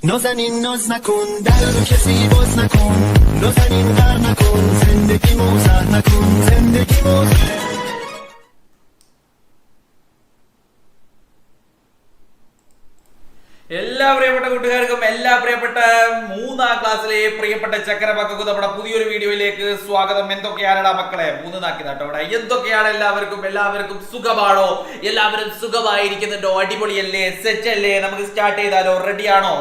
نازنین ناز نکن در رو کسی باز نکن نازنین غر نکن زندگی موزه نکن زندگی موزه എല്ലാ പ്രിയപ്പെട്ട കൂട്ടുകാർക്കും എല്ലാ പ്രിയപ്പെട്ട മൂന്നാം ക്ലാസ്സിലെ പ്രിയപ്പെട്ട ചക്കരമക്കൾക്കും നമ്മുടെ പുതിയൊരു വീഡിയോയിലേക്ക് സ്വാഗതം. എന്തൊക്കെയാണടാ മക്കളെ മൂന്നാക്കിയതാട്ടോ അവിടെ. എന്തൊക്കെയാണ് എല്ലാവർക്കും സുഖമാണോ? എല്ലാവരും സുഖമായിരിക്കുന്നുണ്ടോ? അടിപൊളിയല്ലേ? സെറ്റ് അല്ലേ? നമുക്ക് സ്റ്റാർട്ട് ചെയ്താലോ? റെഡിയാണോ?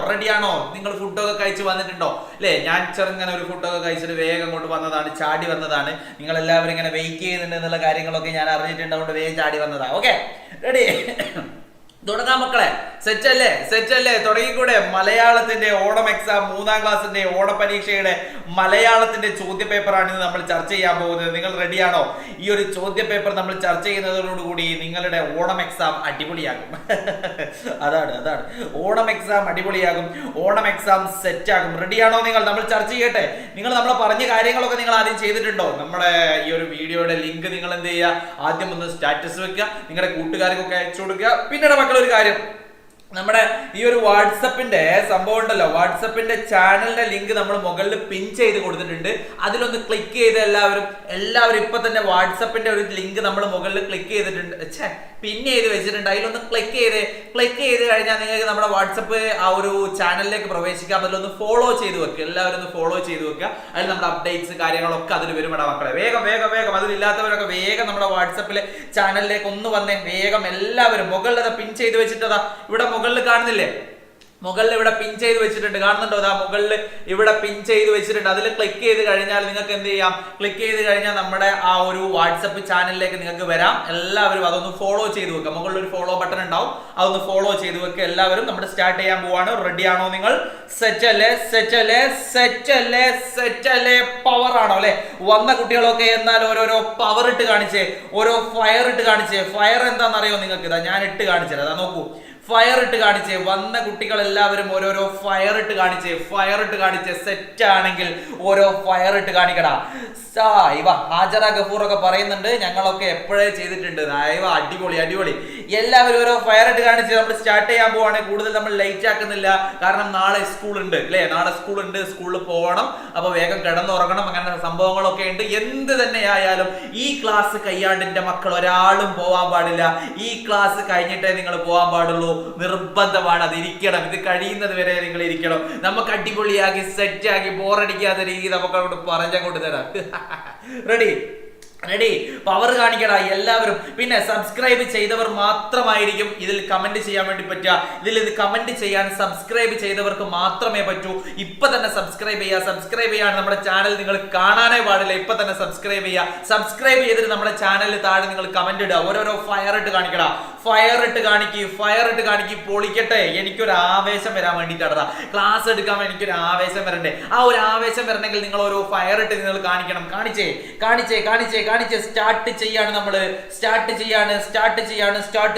നിങ്ങൾ ഫുഡൊക്കെ കഴിച്ച് വന്നിട്ടുണ്ടോ? അല്ലേ? ഞാൻ ചെറുങ്ങനെ ഒരു ഫുഡൊക്കെ കഴിച്ചിട്ട് വേഗം കൊണ്ട് വന്നതാണ്, ചാടി വന്നതാണ്. നിങ്ങൾ എല്ലാവരും ഇങ്ങനെ വെയിറ്റ് ചെയ്യുന്നുണ്ട് എന്നുള്ള കാര്യങ്ങളൊക്കെ ഞാൻ അറിഞ്ഞിട്ടുണ്ട്, അതുകൊണ്ട് വേഗം ചാടി വന്നതാണ്. Okay, ready? തുടങ്ങാം മക്കളെ. സെറ്റ് അല്ലേ? തുടങ്ങിക്കൂടെ? മലയാളത്തിന്റെ ഓണം എക്സാം മൂന്നാം ക്ലാസ്സിന്റെ ഓണപരീക്ഷയുടെ മലയാളത്തിന്റെ ചോദ്യ പേപ്പറാണ് ഇന്ന് നമ്മൾ ചർച്ച ചെയ്യാൻ പോകുന്നത്. നിങ്ങൾ റെഡിയാണോ? ഈ ഒരു ചോദ്യ പേപ്പർ നമ്മൾ ചർച്ച ചെയ്യുന്നതോടുകൂടി നിങ്ങളുടെ ഓണം എക്സാം അടിപൊളിയാകും. അതാണ് ഓണം എക്സാം അടിപൊളിയാകും. ഓണം എക്സാം സെറ്റ് ആകും. റെഡിയാണോ നിങ്ങൾ? നമ്മൾ ചർച്ച ചെയ്യട്ടെ. നിങ്ങൾ നമ്മൾ പറഞ്ഞ കാര്യങ്ങളൊക്കെ നിങ്ങൾ ആദ്യം ചെയ്തിട്ടുണ്ടോ? നമ്മുടെ ഈ ഒരു വീഡിയോയുടെ ലിങ്ക് നിങ്ങൾ എന്ത് ചെയ്യുക? ആദ്യം ഒന്ന് സ്റ്റാറ്റസ് വെക്കുക, നിങ്ങളുടെ കൂട്ടുകാർക്കൊക്കെ അയച്ചു കൊടുക്കുക. പിന്നീട് മക്കളൊരു കാര്യം, നമ്മുടെ ഈ ഒരു വാട്സപ്പിന്റെ സംഭവം ഉണ്ടല്ലോ, വാട്സപ്പിന്റെ ചാനലിന്റെ ലിങ്ക് നമ്മൾ മുകളിൽ പിൻ ചെയ്ത് കൊടുത്തിട്ടുണ്ട്. അതിലൊന്ന് ക്ലിക്ക് ചെയ്ത് എല്ലാവരും ഇപ്പൊ തന്നെ വാട്സപ്പിന്റെ ഒരു ലിങ്ക് നമ്മൾ മുകളിൽ ക്ലിക്ക് ചെയ്തിട്ടുണ്ട്, പിൻ ചെയ്ത് വെച്ചിട്ടുണ്ട്. അതിലൊന്ന് ക്ലിക്ക് ചെയ്ത് കഴിഞ്ഞാൽ നിങ്ങൾക്ക് നമ്മുടെ വാട്സപ്പ് ആ ഒരു ചാനലിലേക്ക് പ്രവേശിക്കാം. അതിലൊന്ന് ഫോളോ ചെയ്ത് വെക്കുക, എല്ലാവരും ഒന്ന് ഫോളോ ചെയ്ത് വെക്കുക. അതിൽ നമ്മുടെ അപ്ഡേറ്റ്സ് കാര്യങ്ങളൊക്കെ അതിൽ വരും. മക്കളെ വേഗം അതിലില്ലാത്തവരൊക്കെ വേഗം നമ്മുടെ വാട്സപ്പിലെ ചാനലിലേക്ക് ഒന്ന് വന്നേ. വേഗം എല്ലാവരും മുകളിൽ പിൻ ചെയ്ത് വെച്ചിട്ടതാ ഇവിടെ മുകളിൽ കാണുന്നില്ലേ? മുകളിൽ ഇവിടെ പിൻ ചെയ്ത് വെച്ചിട്ടുണ്ട്, കാണുന്നുണ്ടോ? അതാ മുകളിൽ ഇവിടെ പിൻ ചെയ്ത് വെച്ചിട്ടുണ്ട്. അതിൽ ക്ലിക്ക് ചെയ്ത് കഴിഞ്ഞാൽ നിങ്ങൾക്ക് എന്ത് ചെയ്യാം? ക്ലിക്ക് ചെയ്ത് കഴിഞ്ഞാൽ നമ്മുടെ ആ ഒരു വാട്സപ്പ് ചാനലിലേക്ക് നിങ്ങൾക്ക് വരാം. എല്ലാവരും അതൊന്ന് ഫോളോ ചെയ്ത് വെക്കുക. മുകളിൽ ഒരു ഫോളോ ബട്ടൺ ഉണ്ടാവും, അതൊന്ന് ഫോളോ ചെയ്ത് വെക്കുക. എല്ലാവരും നമ്മുടെ സ്റ്റാർട്ട് ചെയ്യാൻ പോവാണ്. റെഡിയാണോ നിങ്ങൾ? സെറ്റ് അല്ലേ? പവർ ആണോ അല്ലെ? വന്ന കുട്ടികളൊക്കെ എന്നാൽ ഓരോരോ പവർ ഇട്ട് കാണിച്ചേ, ഓരോ ഫയർ ഇട്ട് കാണിച്ചേ. ഫയർ എന്താണെന്നറിയോ നിങ്ങൾക്ക്? ഇതാ ഞാൻ ഇട്ട് കാണിച്ചത്, അതാ നോക്കൂ. ഫയർ ഇട്ട് കാണിച്ചേ. വന്ന കുട്ടികൾ എല്ലാവരും ഓരോരോ ഫയർ ഇട്ട് കാണിച്ചേ. സെറ്റ് ആണെങ്കിൽ ഓരോ ഫയർ ഇട്ട് കാണിക്കടാ. ഹാജറ ഗഫൂർ ഒക്കെ പറയുന്നുണ്ട്, ഞങ്ങളൊക്കെ എപ്പോഴേ ചെയ്തിട്ടുണ്ട്. അടിപൊളി. എല്ലാവരും ഓരോ ഫയർ ഇട്ട് കാണിച്ച് നമ്മൾ സ്റ്റാർട്ട് ചെയ്യാൻ പോവാണ്. കൂടുതൽ നമ്മൾ ലേറ്റ് ആക്കുന്നില്ല, കാരണം നാളെ സ്കൂൾ ഉണ്ട് അല്ലേ? സ്കൂളിൽ പോകണം. അപ്പൊ വേഗം കിടന്നുറങ്ങണം. അങ്ങനെ സംഭവങ്ങളൊക്കെ ഉണ്ട്. എന്ത് തന്നെ ആയാലും ഈ ക്ലാസ് കഴിയാണ്ടിന്റെ മക്കൾ ഒരാളും പോവാൻ പാടില്ല. ഈ ക്ലാസ് കഴിഞ്ഞിട്ടേ നിങ്ങൾ പോകാൻ പാടുള്ളൂ. നിർബന്ധമാണ്, അത് ഇരിക്കണം. ഇത് കഴിയുന്നത് വരെ നിങ്ങൾ ഇരിക്കണം. നമുക്ക് അടിപൊളിയാക്കി സെറ്റാക്കി ബോറടിക്കാത്ത രീതി നമുക്ക് അങ്ങോട്ട് പറഞ്ഞങ്ങോട്ട് തരാം. റെഡി? പവർ കാണിക്കടാ എല്ലാവരും. പിന്നെ സബ്സ്ക്രൈബ് ചെയ്തവർ മാത്രമായിരിക്കും ഇതിൽ കമന്റ് ചെയ്യാൻ വേണ്ടി പറ്റുക. ഇത് കമന്റ് ചെയ്യാൻ സബ്സ്ക്രൈബ് ചെയ്തവർക്ക് മാത്രമേ പറ്റൂ. ഇപ്പൊ തന്നെ സബ്സ്ക്രൈബ് ചെയ്യാൻ നമ്മുടെ ചാനൽ നിങ്ങൾ കാണാനേ പാടില്ല. ഇപ്പൊ തന്നെ സബ്സ്ക്രൈബ് ചെയ്തിട്ട് നമ്മുടെ ചാനലിൽ താഴെ നിങ്ങൾ കമന്റ് ഇടുക. ഓരോരോ ഫയർ ഇട്ട് കാണിക്കടാ. ഫയർ ഇട്ട് കാണിക്ക്. പൊളിക്കട്ടെ. എനിക്കൊരു ആവേശം വരാൻ വേണ്ടിയിട്ടാണ് ക്ലാസ് എടുക്കാൻ. എനിക്കൊരു ആവേശം വരണ്ടേ? ആ ഒരു ആവേശം വരണമെങ്കിൽ നിങ്ങൾ ഓരോ ഫയർ ഇട്ട് നിങ്ങൾ കാണിക്കണം. കാണിച്ചേ. സ്റ്റാർട്ട്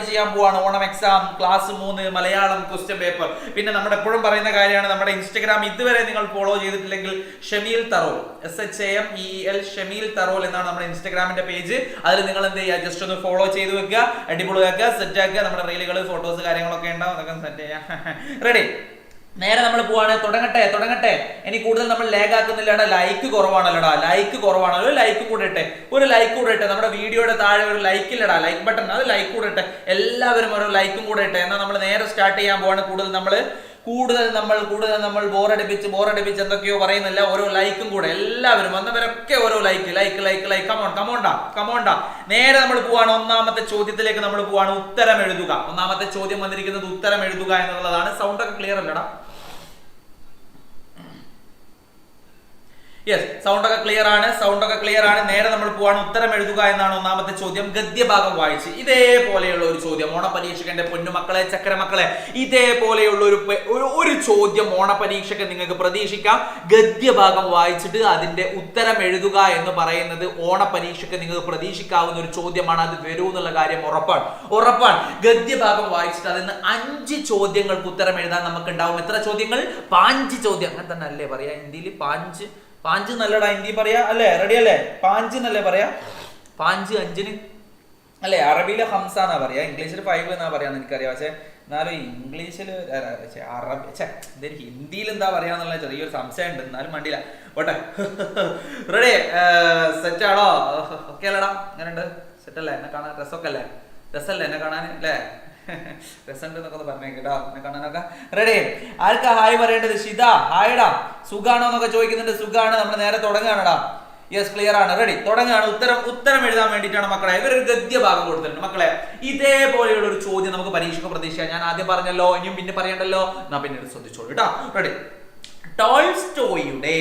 ചെയ്യാൻ പോവാണ് Onam exam class 3 Malayalam question paper. പിന്നെ നമ്മുടെ എപ്പോഴും പറയുന്ന കാര്യമാണ്, നമ്മുടെ ഇൻസ്റ്റഗ്രാം ഇതുവരെ നിങ്ങൾ ഫോളോ ചെയ്തിട്ടില്ലെങ്കിൽ ഷമീൽ തറോൽ, SHAMEL ഷമീൽ തറോൽ എന്നാണ് നമ്മുടെ ഇൻസ്റ്റഗ്രാമിന്റെ പേജ്. അതിൽ നിങ്ങൾ എന്ത് ചെയ്യുക? ജസ്റ്റ് ഒന്ന് ഫോളോ ചെയ്ത് വെക്കുക, അടിപൊളിയാക്കുക, സെറ്റ് ആക്കുക. നമ്മുടെ റീലുകൾ, ഫോട്ടോസ് കാര്യങ്ങളൊക്കെ ഉണ്ടാവും, അതൊക്കെ സെറ്റ് ചെയ്യാം. റെഡി? നേരെ നമ്മൾ പോവാണ്. തുടങ്ങട്ടെ. ഇനി കൂടുതൽ നമ്മൾ ലാഗ് ആക്കുന്നില്ലടാ. ലൈക്ക് കുറവാണല്ലോടാ. ലൈക്ക് കൂടെ ഇട്ടെ. നമ്മുടെ വീഡിയോയുടെ താഴെ ഒരു ലൈക്ക് ഇല്ലടാ, ലൈക്ക് ബട്ടൺ, അത് ലൈക്ക് കൂടെ ഇട്ടെ. എല്ലാവരും ഓരോ ലൈക്കും കൂടെ ഇട്ടെ. എന്നാൽ നമ്മൾ നേരെ സ്റ്റാർട്ട് ചെയ്യാൻ പോവാണ്. കൂടുതൽ നമ്മൾ ബോറടിപ്പിച്ച് എന്തൊക്കെയോ പറയുന്നില്ല. ഓരോ ലൈക്കും കൂടെ എല്ലാവരും വന്നവരൊക്കെ ഓരോ ലൈക്ക്. കമോണ്ടാ. നേരെ നമ്മൾ പോവാണ്. ഒന്നാമത്തെ ചോദ്യത്തിലേക്ക് നമ്മൾ പോവാണ്. ഉത്തരം എഴുതുക. ഒന്നാമത്തെ ചോദ്യം വന്നിരിക്കുന്നത് ഉത്തരം എഴുതുക എന്നുള്ളതാണ്. സൗണ്ട് ഒക്കെ ക്ലിയർ അല്ലടാ? യെസ്, സൗണ്ട് ഒക്കെ ക്ലിയർ ആണ്. നേരെ നമ്മൾ പോവാണ്. ഉത്തരം എഴുതുക എന്നാണ് ഒന്നാമത്തെ ചോദ്യം. ഗദ്യഭാഗം വായിച്ച് ഇതേപോലെയുള്ള ഒരു ചോദ്യം ഓണപരീക്ഷയ്ക്ക്, എന്റെ പൊന്നുമക്കളെ, ചക്കരമക്കളെ, ഇതേപോലെയുള്ള ഒരു ചോദ്യം ഓണപരീക്ഷയ്ക്ക് നിങ്ങൾക്ക് പ്രതീക്ഷിക്കാം. ഗദ്യഭാഗം വായിച്ചിട്ട് അതിന്റെ ഉത്തരം എഴുതുക എന്ന് പറയുന്നത് ഓണപരീക്ഷയ്ക്ക് നിങ്ങൾക്ക് പ്രതീക്ഷിക്കാവുന്ന ഒരു ചോദ്യമാണ്. അത് വരൂ എന്നുള്ള കാര്യം ഉറപ്പാണ്. ഗദ്യഭാഗം വായിച്ചിട്ട് അതിന് 5 ചോദ്യങ്ങൾക്ക് ഉത്തരം എഴുതാൻ നമുക്ക് ഉണ്ടാവും. എത്ര ചോദ്യങ്ങൾ? 5 ചോദ്യം. അങ്ങനെ തന്നെ അല്ലേ പറയാ ഹിന്ദിയിൽ? പാഞ്ച് നല്ലടാ ഹിന്ദി പറയാ അല്ലേ? റെഡി അല്ലേ? പാഞ്ച് എന്നല്ലേ പറയാ? 5 അല്ലേ? അറബിയിലെ ഹംസ എന്നാ പറയാ, ഇംഗ്ലീഷിൽ 5 എന്നാ പറയാന്ന് എനിക്കറിയാം. പക്ഷെ എന്നാലും ഇംഗ്ലീഷിൽ അറബി ഹിന്ദിയിൽ എന്താ പറയാന്നുള്ള ചെറിയൊരു സംശയം ഉണ്ട്. എന്നാലും മണ്ടിയില്ല പോട്ടെ. റെഡി? സെറ്റാണോ? ഓക്കെ അല്ലടാ? അങ്ങനെയുണ്ട്? സെറ്റല്ലേ? എന്നെ കാണാൻ രസമൊക്കെ അല്ലേ? രസമല്ലേ എന്നെ കാണാൻ അല്ലേ? രസമുണ്ട് എന്നൊക്കെ പറഞ്ഞേട്ടോ എന്നെ കാണാനൊക്കെ. റെഡി? ആർക്കാ ഹായ് പറയേണ്ടത്? ഷിത ഹായ്ടാ. സുഖാണോ എന്നൊക്കെ ചോദിക്കുന്നുണ്ട്. സുഖാണ്. നമ്മൾ നേരെ തുടങ്ങുകയാണെടാ. യെസ്, ക്ലിയർ ആണ്. റെഡി? തുടങ്ങുകയാണ്. ഉത്തരം എഴുതാൻ വേണ്ടിയിട്ടാണ് മക്കളെ ഇവരൊരു ഗദ്യ ഭാഗം കൊടുത്തിട്ടുണ്ട്. മക്കളെ ഇതേപോലെയുള്ള ഒരു ചോദ്യം നമുക്ക് പരീക്ഷയ്ക്ക് പ്രതീക്ഷിക്കാം. ഞാൻ ആദ്യം പറഞ്ഞല്ലോ, ഇനിയും പിന്നെ പറയണ്ടല്ലോ, എന്നാ പിന്നീട് ശ്രദ്ധിച്ചോളൂ കേട്ടോ. റെഡി? ടോൾസ്റ്റോയിയുടെ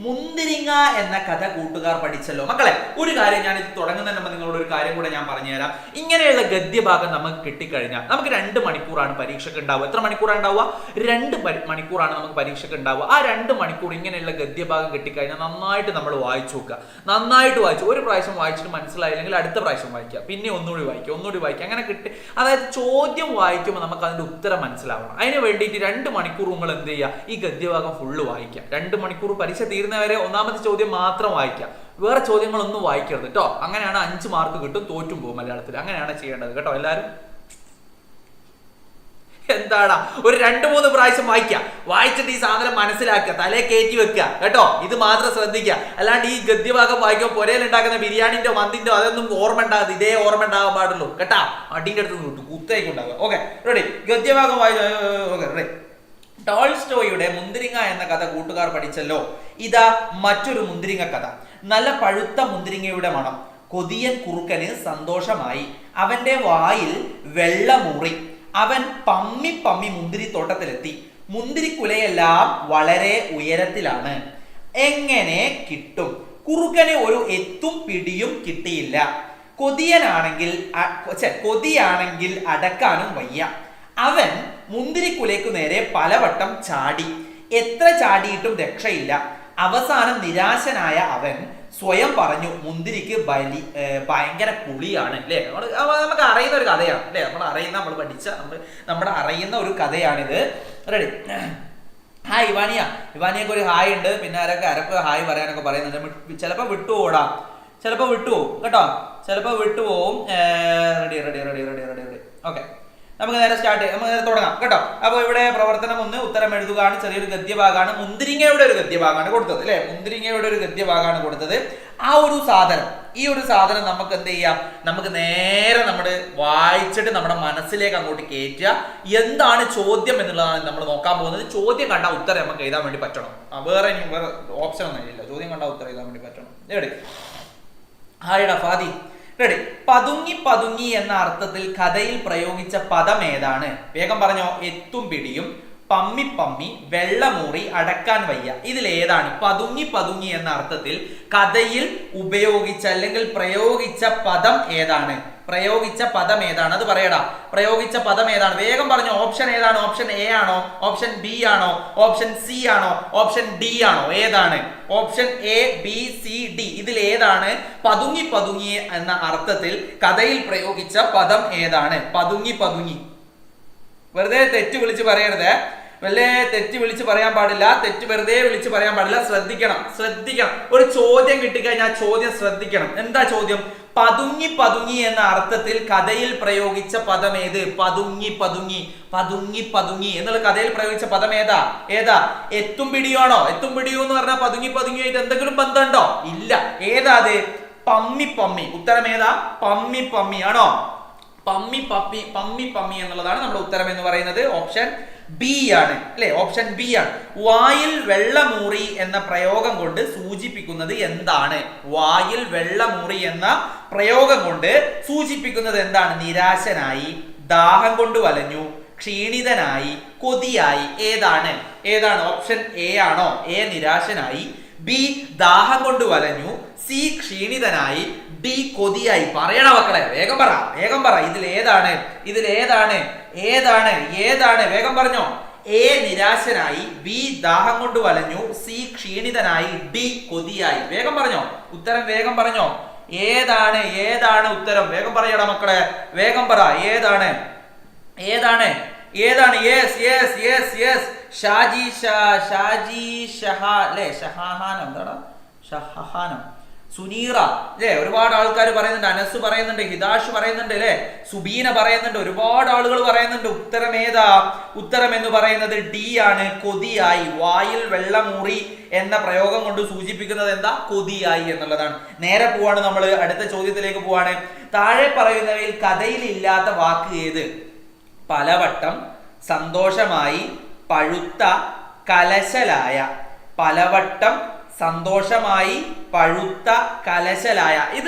മുന്തിരിങ്ങ എന്ന കഥ കൂട്ടുകാർ പഠിച്ചല്ലോ. മക്കളെ ഒരു കാര്യം ഞാൻ ഇത് തുടങ്ങുന്നതിന് മുമ്പ് നിങ്ങളോട് ഒരു കാര്യം കൂടെ ഞാൻ പറഞ്ഞുതരാം. ഇങ്ങനെയുള്ള ഗദ്യഭാഗം നമുക്ക് കിട്ടിക്കഴിഞ്ഞാൽ നമുക്ക് 2 മണിക്കൂറാണ് പരീക്ഷയ്ക്ക് ഉണ്ടാവുക. എത്ര മണിക്കൂറാണ് ഉണ്ടാവുക? 2 മണിക്കൂറാണ് നമുക്ക് പരീക്ഷയ്ക്ക് ഉണ്ടാവുക. ആ 2 മണിക്കൂർ ഇങ്ങനെയുള്ള ഗദ്യഭാഗം കിട്ടിക്കഴിഞ്ഞാൽ നന്നായിട്ട് നമ്മൾ വായിച്ചു നോക്കുക. നന്നായിട്ട് വായിച്ചു. ഒരു പ്രാവശ്യം വായിച്ചിട്ട് മനസ്സിലായില്ലെങ്കിൽ അടുത്ത പ്രാവശ്യം വായിക്കുക, പിന്നെ ഒന്നുകൂടി വായിക്കുക. അങ്ങനെ കിട്ടി. അതായത് ചോദ്യം വായിക്കുമ്പോൾ നമുക്ക് അതിന്റെ ഉത്തരം മനസ്സിലാവണം. അതിന് വേണ്ടിയിട്ട് 2 മണിക്കൂർ നിങ്ങൾ എന്ത് ചെയ്യുക? ഈ ഗദ്യഭാഗം ഫുള്ള് വായിക്കാം. 2 മണിക്കൂർ പരീക്ഷ തീരുന്നവരെ ഒന്നാമത്തെ ചോദ്യം മാത്രം വായിക്കാം. വേറെ ചോദ്യങ്ങളൊന്നും വായിക്കരുത് കേട്ടോ. അങ്ങനെയാണ് 5 മാർക്ക് കിട്ടും, തോറ്റും പോകും മലയാളത്തിൽ. അങ്ങനെയാണ് ചെയ്യേണ്ടത് കേട്ടോ. എല്ലാവരും എന്താടാ ഒരു 2-3 പ്രാവശ്യം വായിക്കുക. വായിച്ചിട്ട് ഈ സാധനം മനസ്സിലാക്കുക, തലേ കയറ്റി വെക്കുക കേട്ടോ. ഇത് മാത്രം ശ്രദ്ധിക്കുക. അല്ലാണ്ട് ഈ ഗദ്യഭാഗം വായിക്കുമ്പോൾ പുരയിലുണ്ടാക്കുന്ന ബിരിയാണിന്റെ മന്തിന്റെ അതൊന്നും ഓർമ്മ ഉണ്ടാകുന്നത്. ഇതേ ഓർമ്മ ഉണ്ടാകാൻ പാടുള്ളൂ കേട്ടാ. അടിന്റെ അടുത്ത് കിട്ടും, കുത്തേക്ക് ഉണ്ടാവുക. Okay ready? ഗദ്യഭാഗം ഓക്കെ റെഡി? ടോൾസ്റ്റോയുടെ മുന്തിരിങ്ങ എന്ന കഥ കൂട്ടുകാർ പഠിച്ചല്ലോ. ഇതാ മറ്റൊരു മുന്തിരിങ്ങ കഥ. നല്ല പഴുത്ത മുന്തിരിങ്ങയുടെ മണം. കൊതിയൻ കുറുക്കന് സന്തോഷമായി. അവന്റെ വായിൽ വെള്ളമൂറി. അവൻ പമ്മി മുന്തിരിത്തോട്ടത്തിലെത്തി. മുന്തിരിക്കുലയെല്ലാം വളരെ ഉയരത്തിലാണ്. എങ്ങനെ കിട്ടും? കുറുക്കന് ഒരു എത്തും പിടിയും കിട്ടിയില്ല. കൊതിയാണെങ്കിൽ അടക്കാനും വയ്യ. അവൻ മുന്തിരിക്കുലയ്ക്കു നേരെ പലവട്ടം ചാടി. എത്ര ചാടിയിട്ടും രക്ഷയില്ല. അവസാനം നിരാശനായ അവൻ സ്വയം പറഞ്ഞു, മുന്തിരിക്ക് ഭയങ്കര പുളിയാണ്. അല്ലേ? നമുക്ക് അറിയുന്ന ഒരു കഥയാണ് അല്ലേ? നമ്മൾ പഠിച്ച നമ്മുടെ അറിയുന്ന ഒരു കഥയാണിത്. റെഡി? ഹായ് ഇവാനിയൊക്കെ ഒരു ഹായ് ഉണ്ട്. പിന്നെ അരക്ക് ഹായ് പറയാനൊക്കെ പറയുന്നുണ്ട്. ചിലപ്പോൾ വിട്ടുപോടാം, ചിലപ്പോൾ വിട്ടുപോകും കേട്ടോ. ചിലപ്പോൾ വിട്ടുപോകും. റെഡി? ഓക്കെ, നമുക്ക് നേരെ നമുക്ക് നേരെ തുടങ്ങാം കേട്ടോ. അപ്പോൾ ഇവിടെ പ്രവർത്തനം 1 ഉത്തരം എഴുതുകയാണ്. ചെറിയൊരു ഗദ്യഭാഗമാണ്. മുന്തിരിങ്ങയുടെ ഒരു ഗദ്യഭാഗമാണ് കൊടുത്തത് അല്ലെ? മുന്തിരിങ്ങയുടെ ഒരു ഗദ്യഭാഗമാണ് കൊടുത്തത്. ഈ ഒരു സാധനം നമുക്ക് എന്ത് ചെയ്യാം? നമുക്ക് നേരെ നമ്മൾ വായിച്ചിട്ട് നമ്മുടെ മനസ്സിലേക്ക് അങ്ങോട്ട് കയറ്റുക. എന്താണ് ചോദ്യം എന്നുള്ളതാണ് നമ്മൾ നോക്കാൻ പോകുന്നത്. ചോദ്യം കണ്ട ഉത്തരം നമുക്ക് എഴുതാൻ വേണ്ടി പറ്റണം. വേറെ ഓപ്ഷൻ ഒന്നും ഇല്ല. ചോദ്യം കണ്ട ഉത്തരം എഴുതാൻ വേണ്ടി പറ്റണം. എവിടെ ഹായടാ ഫാദി? റെഡി? പതുങ്ങി എന്ന അർത്ഥത്തിൽ കഥയിൽ പ്രയോഗിച്ച പദം ഏതാണ്? വേഗം പറഞ്ഞോ. എത്തും പിടിയും, പമ്മി, വെള്ളമൂറി, അടക്കാൻ വയ്യ. ഇതിൽ ഏതാണ്? പതുങ്ങി എന്ന അർത്ഥത്തിൽ കഥയിൽ ഉപയോഗിച്ച അല്ലെങ്കിൽ പ്രയോഗിച്ച പദം ഏതാണ്? അത് പറയടാ. പ്രയോഗിച്ച പദം ഏതാണ്? വേഗം പറഞ്ഞു. ഓപ്ഷൻ ഏതാണ്? ഓപ്ഷൻ എ ആണോ? ഓപ്ഷൻ ബി ആണോ? ഓപ്ഷൻ സി ആണോ? ഓപ്ഷൻ ഡി ആണോ? ഏതാണ്? Option A, B, C, D. ഇതിൽ ഏതാണ് പതുങ്ങി എന്ന അർത്ഥത്തിൽ കഥയിൽ പ്രയോഗിച്ച പദം ഏതാണ്? പതുങ്ങി. വെറുതെ തെറ്റ് വിളിച്ച് പറയരുത്. തെറ്റ് വിളിച്ച് പറയാൻ പാടില്ല. തെറ്റ് വെറുതെ വിളിച്ച് പറയാൻ പാടില്ല. ശ്രദ്ധിക്കണം. ഒരു ചോദ്യം കിട്ടിക്കഴിഞ്ഞാൽ ചോദ്യം ശ്രദ്ധിക്കണം. എന്താ ചോദ്യം? പതുങ്ങി എന്ന അർത്ഥത്തിൽ കഥയിൽ പ്രയോഗിച്ച പദം ഏത്? പതുങ്ങി എന്നുള്ള കഥയിൽ പ്രയോഗിച്ച പദം ഏതാ? എത്തും പിടിയാണോ? എത്തും പിടിയോ എന്ന് പറഞ്ഞാൽ പതുങ്ങിയായിട്ട് എന്തെങ്കിലും ബന്ധമുണ്ടോ? ഇല്ല. ഏതാ അത്? പമ്മി. ഉത്തരം ഏതാ? പമ്മി ആണോ? പമ്മി എന്നുള്ളതാണ് നമ്മുടെ ഉത്തരം എന്ന് പറയുന്നത്. ഓപ്ഷൻ ബി ആണ് അല്ലെ? ഓപ്ഷൻ ബി ആണ്. വായിൽ വെള്ളമൂറി എന്ന പ്രയോഗം കൊണ്ട് സൂചിപ്പിക്കുന്നത് എന്താണ്? വായിൽ വെള്ളമൂറി എന്ന പ്രയോഗം കൊണ്ട് സൂചിപ്പിക്കുന്നത് എന്താണ്? നിരാശനായി, ദാഹം കൊണ്ട് വലഞ്ഞു, ക്ഷീണിതനായി, കൊതിയായി. ഏതാണ്? ഓപ്ഷൻ എ ആണോ? എ നിരാശനായി, ബി ദാഹം കൊണ്ട് വലഞ്ഞു, സി ക്ഷീണിതനായി, ഡി കൊതിയായി. പറയണ മക്കളെ, വേഗം പറ. ഇതിൽ ഏതാണ്? വേഗം പറഞ്ഞോ. എ നിരാശനായി, ബി ദാഹം കൊണ്ട് വലഞ്ഞു, സി ക്ഷീണിതനായി, ഡി കൊതിയായി. വേഗം പറഞ്ഞോ. ഉത്തരം വേഗം പറഞ്ഞോ. ഏതാണ് ഉത്തരം? വേഗം പറയടാ മക്കളെ, വേഗം പറ. ഏതാണ്? യെസ്. ഷഹാനം. സുനീറ അല്ലേ, ഒരുപാട് ആൾക്കാർ പറയുന്നുണ്ട്, അനസ് പറയുന്നുണ്ട്, ഹിദാഷ് പറയുന്നുണ്ട് അല്ലെ, സുബീന പറയുന്നുണ്ട്, ഒരുപാട് ആളുകൾ പറയുന്നുണ്ട്. ഉത്തരം ഏതാ? ഉത്തരം എന്ന് പറയുന്നത് ഡി ആണ്, കൊതിയായി. വായിൽ വെള്ളമൂറി എന്ന പ്രയോഗം കൊണ്ട് സൂചിപ്പിക്കുന്നത് എന്താ? കൊതിയായി എന്നുള്ളതാണ്. നേരെ പോവാണ് നമ്മൾ അടുത്ത ചോദ്യത്തിലേക്ക് പോവാണ്. താഴെ പറയുന്നവയിൽ കഥയിൽ ഇല്ലാത്ത വാക്ക് ഏത്? പലവട്ടം, സന്തോഷമായി, പഴുത്ത, കലശലായ. പലവട്ടം, സന്തോഷമായി, പഴുത്ത, കലശലായ.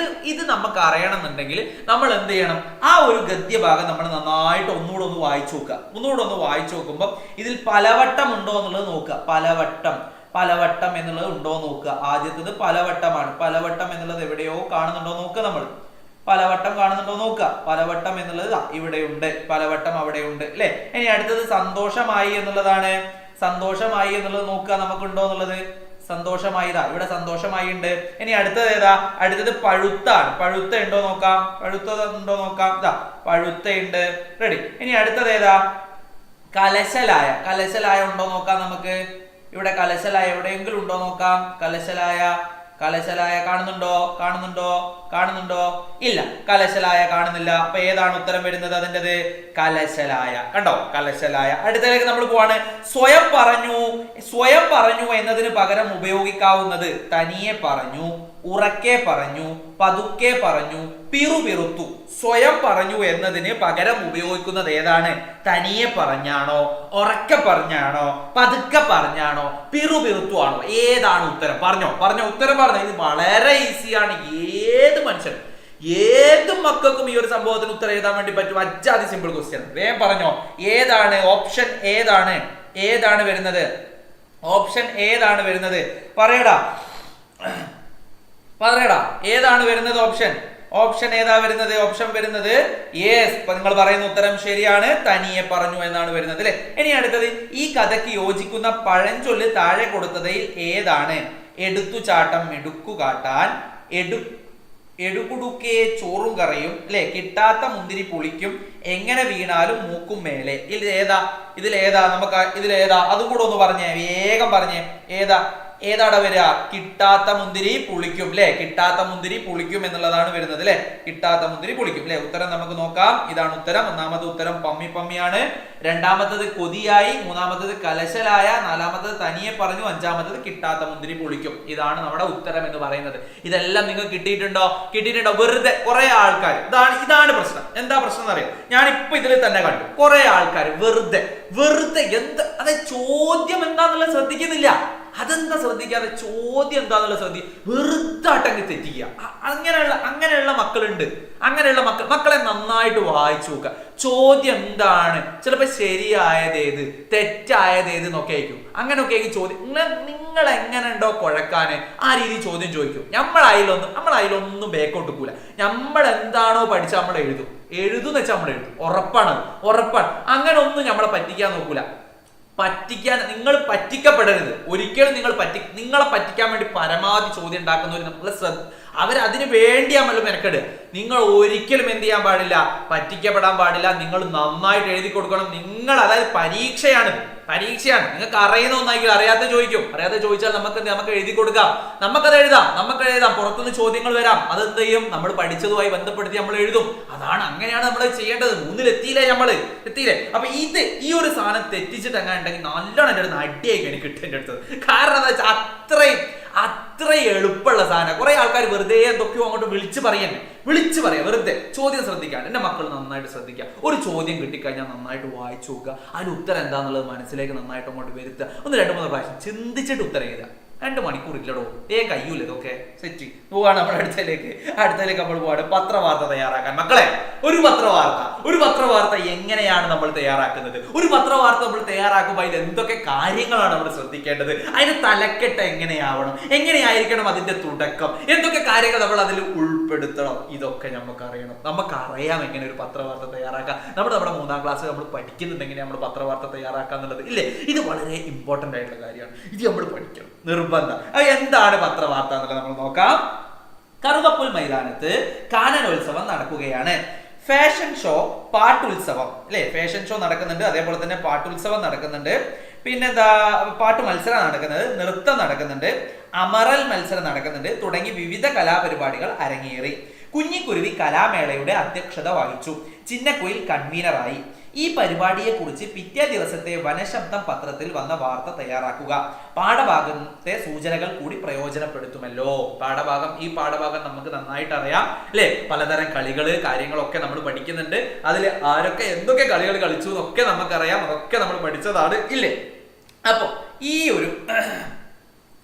ഇത് നമുക്ക് അറിയണമെന്നുണ്ടെങ്കിൽ നമ്മൾ എന്ത് ചെയ്യണം? ആ ഒരു ഗദ്യഭാഗം നമ്മൾ നന്നായിട്ട് ഒന്നുകൂടെ ഒന്ന് വായിച്ചു നോക്കുക. ഒന്നുകൂടെ ഒന്ന് വായിച്ചു നോക്കുമ്പോൾ ഇതിൽ പലവട്ടം ഉണ്ടോ എന്നുള്ളത് നോക്കുക. പലവട്ടം എന്നുള്ളത് ഉണ്ടോ നോക്കുക. ആദ്യത്തത് പലവട്ടമാണ്. പലവട്ടം എന്നുള്ളത് എവിടെയോ കാണുന്നുണ്ടോ നോക്കുക. നമ്മൾ പലവട്ടം കാണുന്നുണ്ടോ നോക്കുക. പലവട്ടം എന്നുള്ളത് ഇവിടെയുണ്ട്, പലവട്ടം അവിടെയുണ്ട് അല്ലെ. ഇനി അടുത്തത് സന്തോഷമായി എന്നുള്ളതാണ്. സന്തോഷമായി എന്നുള്ളത് നോക്കുക നമുക്കുണ്ടോ എന്നുള്ളത്. സന്തോഷമായി ഇവിടെ സന്തോഷമായി ഉണ്ട്. ഇനി അടുത്തത് ഏതാ? അടുത്തത് പഴുത്താണ്. പഴുത്ത ഉണ്ടോ നോക്കാം. പഴുത്തത് ഉണ്ടോ നോക്കാം. പഴുത്ത ഉണ്ട്. റെഡി. ഇനി അടുത്തത് ഏതാ? കലശലായ. കലശലായ ഉണ്ടോ നോക്കാം നമുക്ക്. ഇവിടെ കലശലായ എവിടെയെങ്കിലും ഉണ്ടോ നോക്കാം. കലശലായ കാണുന്നുണ്ടോ? ഇല്ല, കലശലായ കാണുന്നില്ല. അപ്പൊ ഏതാണ് ഉത്തരം വരുന്നത്? അതിൻ്റെത് കലശലായ. കണ്ടോ? കലശലായ. അടുത്തതിലേക്ക് നമ്മൾ പോവാണ്. സ്വയം പറഞ്ഞു എന്നതിന് പകരം ഉപയോഗിക്കാവുന്നത് തനിയെ പറഞ്ഞു, ഉറക്കെ പറഞ്ഞു, പതുക്കെ പറഞ്ഞു, പിറുപിറുത്തു. സ്വയം പറഞ്ഞു എന്നതിന് പകരം ഉപയോഗിക്കുന്നത് ഏതാണ്? തനിയെ പറഞ്ഞാണോ, ഉറക്കെ പറഞ്ഞാണോ, പതുക്കെ പറഞ്ഞാണോ, പിറുപിറുത്തു ആണോ? ഏതാണ് ഉത്തരം? പറഞ്ഞോ ഉത്തരം പറഞ്ഞു. ഇത് വളരെ ഈസിയാണ്. ഏത് മക്കൾക്കും ഈ ഒരു സംഭവത്തിന് ഉത്തരം എഴുതാൻ വേണ്ടി പറ്റും. അജാതി സിമ്പിൾ ക്വസ്റ്റ്യൻ. വേഗം പറഞ്ഞോ. ഏതാണ് ഓപ്ഷൻ? ഏതാണ് വരുന്നത്? ഓപ്ഷൻ ഏതാണ് വരുന്നത്? പറയടാ. ഏതാണ് വരുന്നത്? ഓപ്ഷൻ ഏതാ വരുന്നത്? ഓപ്ഷൻ വരുന്നത് യെസ്. നിങ്ങൾ പറയുന്ന ഉത്തരം ശരിയാണ്. തനിയെ പറഞ്ഞു എന്നാണ് വരുന്നത് അല്ലെ. ഇനി അടുത്തത്, ഈ കഥയ്ക്ക് യോജിക്കുന്ന പഴഞ്ചൊല്ല് താഴെ കൊടുത്തതിൽ ഏതാണ്? എടുത്തുചാട്ടം മെടുക്കു കാട്ടാൻ, എടുകുടുക്കേ ചോറും കറിയും അല്ലെ, കിട്ടാത്ത മുന്തിരി പുളിക്കും, എങ്ങനെ വീണാലും മൂക്കും മേലെ. ഇതിലേതാ നമുക്ക്? അതും കൂടെ ഒന്ന് പറഞ്ഞേ, വേഗം പറഞ്ഞേ. ഏതാടാ വരിക? കിട്ടാത്ത മുന്തിരി പുളിക്കും അല്ലെ. കിട്ടാത്ത മുന്തിരി പുളിക്കും എന്നുള്ളതാണ് വരുന്നത് അല്ലെ. കിട്ടാത്ത മുന്തിരി പുളിക്കും അല്ലെ. ഉത്തരം നമുക്ക് നോക്കാം. ഇതാണ് ഉത്തരം. ഒന്നാമത്തെ ഉത്തരം പമ്മിയാണ്. രണ്ടാമത്തത് കൊതിയായി. മൂന്നാമത്തത് കലശലായ. നാലാമത്തത് തനിയെ പറഞ്ഞു. അഞ്ചാമത്തത് കിട്ടാത്ത മുന്തിരി പുളിക്കും. ഇതാണ് നമ്മുടെ ഉത്തരം എന്ന് പറയുന്നത്. ഇതെല്ലാം നിങ്ങൾക്ക് കിട്ടിയിട്ടുണ്ടോ? വെറുതെ കുറെ ആൾക്കാർ, ഇതാണ് പ്രശ്നം. എന്താ പ്രശ്നം എന്നറിയാം? ഞാനിപ്പോ ഇതിൽ തന്നെ കണ്ടു കുറെ ആൾക്കാർ വെറുതെ എന്താ, അതായത് ചോദ്യം എന്താന്നുള്ളത് ശ്രദ്ധിക്കുന്നില്ല. അതെന്താ ശ്രദ്ധിക്കാതെ? ചോദ്യം എന്താന്നുള്ളത് വെറുതെ അട്ടങ്ങി തെറ്റിക്കുക. അങ്ങനെയുള്ള മക്കളുണ്ട്. അങ്ങനെയുള്ള മക്കളെ നന്നായിട്ട് വായിച്ചു നോക്കുക. ചോദ്യം എന്താണ്, ചിലപ്പോ ശരിയായതേത്, തെറ്റായതേത് എന്നൊക്കെ ആയിരിക്കും. അങ്ങനെയൊക്കെ ആയിരിക്കും ചോദ്യം. നിങ്ങൾ എങ്ങനെ ഉണ്ടോ കുഴക്കാന് ആ രീതി ചോദ്യം ചോദിക്കും. നമ്മളതിലൊന്നും ബേക്കോട്ട് പോല. നമ്മൾ എന്താണോ പഠിച്ച നമ്മൾ എഴുതുന്ന് വെച്ചാൽ നമ്മൾ എഴുതും. ഉറപ്പാണ്. അങ്ങനെ ഒന്നും നമ്മളെ പറ്റിക്കാൻ നോക്കൂല. നിങ്ങൾ പറ്റിക്കപ്പെടരുത് ഒരിക്കലും. നിങ്ങളെ പറ്റിക്കാൻ വേണ്ടി പരമാവധി ചോദ്യം ഉണ്ടാക്കുന്നവർ നമ്മളെ അവരതിനു വേണ്ടിയാമല്ലോ മെനക്കെടുക. നിങ്ങൾ ഒരിക്കലും എന്ത് ചെയ്യാൻ പാടില്ല? പറ്റിക്കപ്പെടാൻ പാടില്ല. നിങ്ങൾ നന്നായിട്ട് എഴുതി കൊടുക്കണം. അതായത് പരീക്ഷയാണ്. നിങ്ങൾക്ക് അറിയുന്ന ഒന്നായിരിക്കും. അറിയാത്ത ചോദിച്ചാൽ നമുക്ക് എഴുതി കൊടുക്കാം. നമുക്കത് എഴുതാം. പുറത്തുനിന്ന് ചോദ്യങ്ങൾ വരാം. അതെന്ത് ചെയ്യും? നമ്മൾ പഠിച്ചതുമായി ബന്ധപ്പെടുത്തി നമ്മൾ എഴുതും. അങ്ങനെയാണ് നമ്മൾ ചെയ്യേണ്ടത്. 3-ൽ എത്തിയില്ലേ? അപ്പൊ ഈ ഒരു സാധനം തെറ്റിച്ചിട്ട് അങ്ങനെ ഉണ്ടെങ്കിൽ നല്ലോണം എൻ്റെ അടുത്ത് അടിയായി എനിക്ക് കിട്ടും എൻ്റെ അടുത്തത്. കാരണം എന്താ വെച്ചാൽ അത്രയും എളുപ്പമുള്ള സാധനം. കുറെ ആൾക്കാർ വെറുതെ എന്തൊക്കെയോ അങ്ങോട്ട് വിളിച്ചു പറയാം വെറുതെ. ചോദ്യം ശ്രദ്ധിക്കാൻ എൻ്റെ മക്കൾ നന്നായിട്ട് ശ്രദ്ധിക്കുക. ഒരു ചോദ്യം കിട്ടിക്കഴിഞ്ഞാൽ നന്നായിട്ട് വായിച്ചു നോക്കുക. അതിന് ഉത്തരം എന്താണെന്നുള്ളത് മനസ്സിലേക്ക് നന്നായിട്ട് അങ്ങോട്ട് വരുത്തുക. 1-2-3 പ്രാവശ്യം ചിന്തിച്ചിട്ട് ഉത്തരം എഴുതുക. 2 മണിക്കൂർ ഇല്ലടോ, കയ്യൂല ഇതൊക്കെ സെറ്റ് പോവാണ്. നമ്മൾ അടുത്തതിലേക്ക് നമ്മൾ പോവാണ്. പത്രവാർത്ത തയ്യാറാക്കാൻ. മക്കളെ, ഒരു പത്രവാർത്ത എങ്ങനെയാണ് നമ്മൾ തയ്യാറാക്കുന്നത്? ഒരു പത്രവാർത്ത നമ്മൾ തയ്യാറാക്കുമ്പോൾ അതിൽ എന്തൊക്കെ കാര്യങ്ങളാണ് നമ്മൾ ശ്രദ്ധിക്കേണ്ടത്? അതിന്റെ തലക്കെട്ട് എങ്ങനെയായിരിക്കണം അതിന്റെ തുടക്കം? എന്തൊക്കെ കാര്യങ്ങൾ നമ്മൾ അതിൽ ഉൾപ്പെടുത്തണം? ഇതൊക്കെ നമുക്കറിയാം എങ്ങനെ ഒരു പത്രവാർത്ത തയ്യാറാക്കാം. നമ്മുടെ 3-ാം ക്ലാസ് നമ്മൾ പഠിക്കുന്നുണ്ട് എങ്ങനെയാണ് നമ്മൾ പത്രവാർത്ത തയ്യാറാക്കുക എന്നുള്ളത് ഇല്ലേ. ഇത് വളരെ ഇമ്പോർട്ടന്റ് ആയിട്ടുള്ള കാര്യമാണ്. ഇത് നമ്മൾ പഠിക്കണം, നിർബന്ധം. എന്താണ് പത്രവാർത്ത എന്നുള്ളത് നമ്മൾ നോക്കാം. കറുകപ്പുൽ മൈതാനത്ത് കാനനോത്സവം നടക്കുകയാണ്. ഫാഷൻ ഷോ, പാട്ടുത്സവം അല്ലെ. ഫാഷൻ ഷോ നടക്കുന്നുണ്ട്, അതേപോലെ തന്നെ പാട്ടുത്സവം നടക്കുന്നുണ്ട്. പിന്നെന്താ പാട്ട് മത്സരം നടക്കുന്നത്, നൃത്തം നടക്കുന്നുണ്ട്, അമറൽ മത്സരം നടക്കുന്നുണ്ട് തുടങ്ങി വിവിധ കലാപരിപാടികൾ അരങ്ങേറി. കുഞ്ഞിക്കുരുവി കലാമേളയുടെ അധ്യക്ഷത വഹിച്ചു. ചിന്നക്കുയിൽ കൺവീനറായി. ഈ പരിപാടിയെ കുറിച്ച് പിറ്റേ ദിവസത്തെ വനശബ്ദം പത്രത്തിൽ വന്ന വാർത്ത തയ്യാറാക്കുക. പാഠഭാഗത്തെ സൂചനകൾ കൂടി പ്രയോജനപ്പെടുത്തുമല്ലോ. ഈ പാഠഭാഗം നമുക്ക് നന്നായിട്ട് അറിയാം അല്ലെ. പലതരം കളികള് കാര്യങ്ങളൊക്കെ നമ്മൾ പഠിക്കുന്നുണ്ട്. അതിൽ ആരൊക്കെ എന്തൊക്കെ കളികൾ കളിച്ചു എന്നൊക്കെ നമുക്കറിയാം. അതൊക്കെ നമ്മൾ പഠിച്ചതാണ് ഇല്ലേ. അപ്പൊ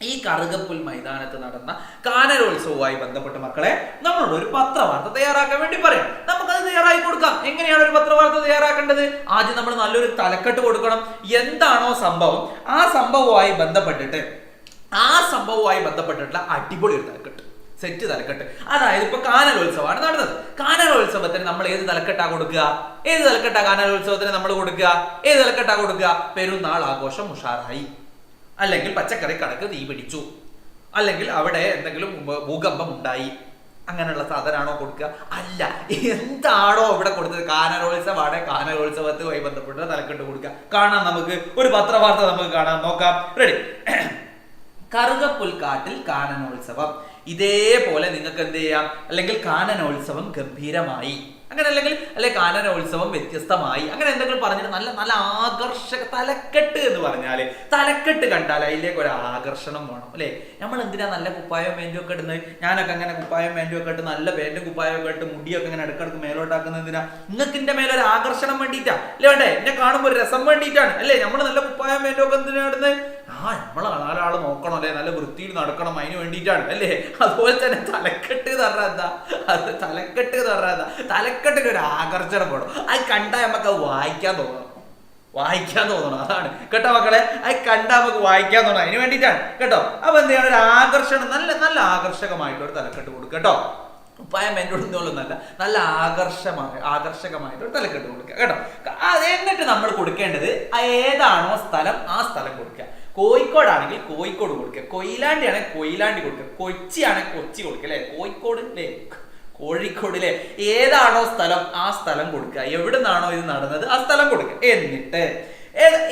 ഈ കറുകപ്പുൽ മൈതാനത്ത് നടന്ന കാനനോത്സവവുമായി ബന്ധപ്പെട്ട് മക്കളെ നമ്മളോട് ഒരു പത്രവാർത്ത തയ്യാറാക്കാൻ വേണ്ടി പറയാം. നമുക്കത് തയ്യാറാക്കി കൊടുക്കാം. എങ്ങനെയാണ് ഒരു പത്രവാർത്ത തയ്യാറാക്കേണ്ടത്? ആദ്യം നമ്മൾ നല്ലൊരു തലക്കെട്ട് കൊടുക്കണം. എന്താണോ സംഭവം ആ സംഭവവുമായി ബന്ധപ്പെട്ടിട്ടുള്ള അടിപൊളി ഒരു തലക്കെട്ട്, സെറ്റ് തലക്കെട്ട്. അതായത് ഇപ്പൊ കാനനോത്സവമാണ് നടന്നത്. കാനനോത്സവത്തിന് നമ്മൾ ഏത് തലക്കെട്ടാ കൊടുക്കുക? കാനനോത്സവത്തിന് നമ്മൾ കൊടുക്കുക പെരുന്നാൾ ആഘോഷം ഉഷാറായി, അല്ലെങ്കിൽ പച്ചക്കറി കടക്ക് തീ പിടിച്ചു, അല്ലെങ്കിൽ അവിടെ എന്തെങ്കിലും ഭൂകമ്പം ഉണ്ടായി, അങ്ങനെയുള്ള സാധനമാണോ കൊടുക്കുക? അല്ല. എന്താണോ ഇവിടെ കൊടുത്തത്? കാനനോത്സവമാണ്. കാനനോത്സവത്തുമായി ബന്ധപ്പെട്ട തലക്കെട്ട് കൊടുക്കുക. കാണാം, നമുക്ക് ഒരു പത്രവാർത്ത നമുക്ക് കാണാം, നോക്കാം. റെഡി. കറുകപ്പുൽക്കാട്ടിൽ കാനനോത്സവം. ഇതേപോലെ നിങ്ങൾക്ക് എന്ത് ചെയ്യാം? അല്ലെങ്കിൽ കാനനോത്സവം ഗംഭീരമായി, അങ്ങനെ അല്ലെങ്കിൽ കാനനോത്സവം വ്യത്യസ്തമായി, അങ്ങനെ എന്തെങ്കിലും പറഞ്ഞിട്ട് നല്ല നല്ല ആകർഷക തലക്കെട്ട് എന്ന് പറഞ്ഞാല് തലക്കെട്ട് കണ്ടാൽ അതിലേക്ക് ഒരു ആകർഷണം വേണം അല്ലെ. നമ്മൾ എന്തിനാ നല്ല കുപ്പായം പാൻറ്റും ഒക്കെ ഇടുന്നത്? ഞാനൊക്കെ അങ്ങനെ കുപ്പായം പാൻറ്റും ഒക്കെ ഇട്ട് നല്ല പാൻറ്റും കുപ്പായം ഒക്കെ ഇട്ട് മുടിയൊക്കെ ഇങ്ങനെ ഇടക്കിടക്ക് മേലോട്ടാക്കുന്നത് എന്തിനാ? നിങ്ങൾക്ക് എന്റെ മേലൊരു ആകർഷണം വേണ്ടിയിട്ടാ അല്ലേ? വേണ്ടേ? എന്നെ കാണുമ്പോൾ ഒരു രസം വേണ്ടിയിട്ടാണ് അല്ലേ? നമ്മൾ നല്ല കുപ്പായം പാൻറ്റും ഒക്കെ എന്തിനാ ഇടുന്നത്? നമ്മളെ നാലാള് നോക്കണം അല്ലെ, നല്ല വൃത്തിയിൽ നടക്കണം, അതിന് വേണ്ടിയിട്ടാണ് അല്ലേ. അതുപോലെ തന്നെ തലക്കെട്ട് എന്ന് പറഞ്ഞാൽ എന്താ? തലക്കെട്ടിന് ഒരു ആകർഷണം വേണം. അത് കണ്ടാൽ നമുക്ക് അത് വായിക്കാൻ തോന്നണം. അതാണ് കേട്ടോ മക്കളെ. അത് കണ്ടാൽ നമുക്ക് വായിക്കാൻ തോന്നണം, അതിന് വേണ്ടിയിട്ടാണ് കേട്ടോ. അപ്പൊ എന്ത് ചെയ്യണം? ഒരു ആകർഷണം, നല്ല നല്ല ആകർഷകമായിട്ടൊരു തലക്കെട്ട് കൊടുക്കുക കേട്ടോ. ഉപ്പായം എന്നോടൊന്നുമല്ല, നല്ല ആകർഷകമായിട്ടൊരു തലക്കെട്ട് കൊടുക്കുക കേട്ടോ. എന്നിട്ട് നമ്മൾ കൊടുക്കേണ്ടത് ഏതാണോ സ്ഥലം ആ സ്ഥലം കൊടുക്കുക. കോഴിക്കോടാണെങ്കിൽ കോഴിക്കോട് കൊടുക്കുക, കൊയിലാണ്ടി ആണെങ്കിൽ കൊയിലാണ്ടി കൊടുക്കുക, കൊച്ചി ആണെങ്കിൽ കൊച്ചി കൊടുക്കുക അല്ലെ. കോഴിക്കോടിലെ ഏതാണോ സ്ഥലം ആ സ്ഥലം കൊടുക്കുക. എവിടെ നിന്നാണോ ഇത് നടന്നത് ആ സ്ഥലം കൊടുക്കുക. എന്നിട്ട്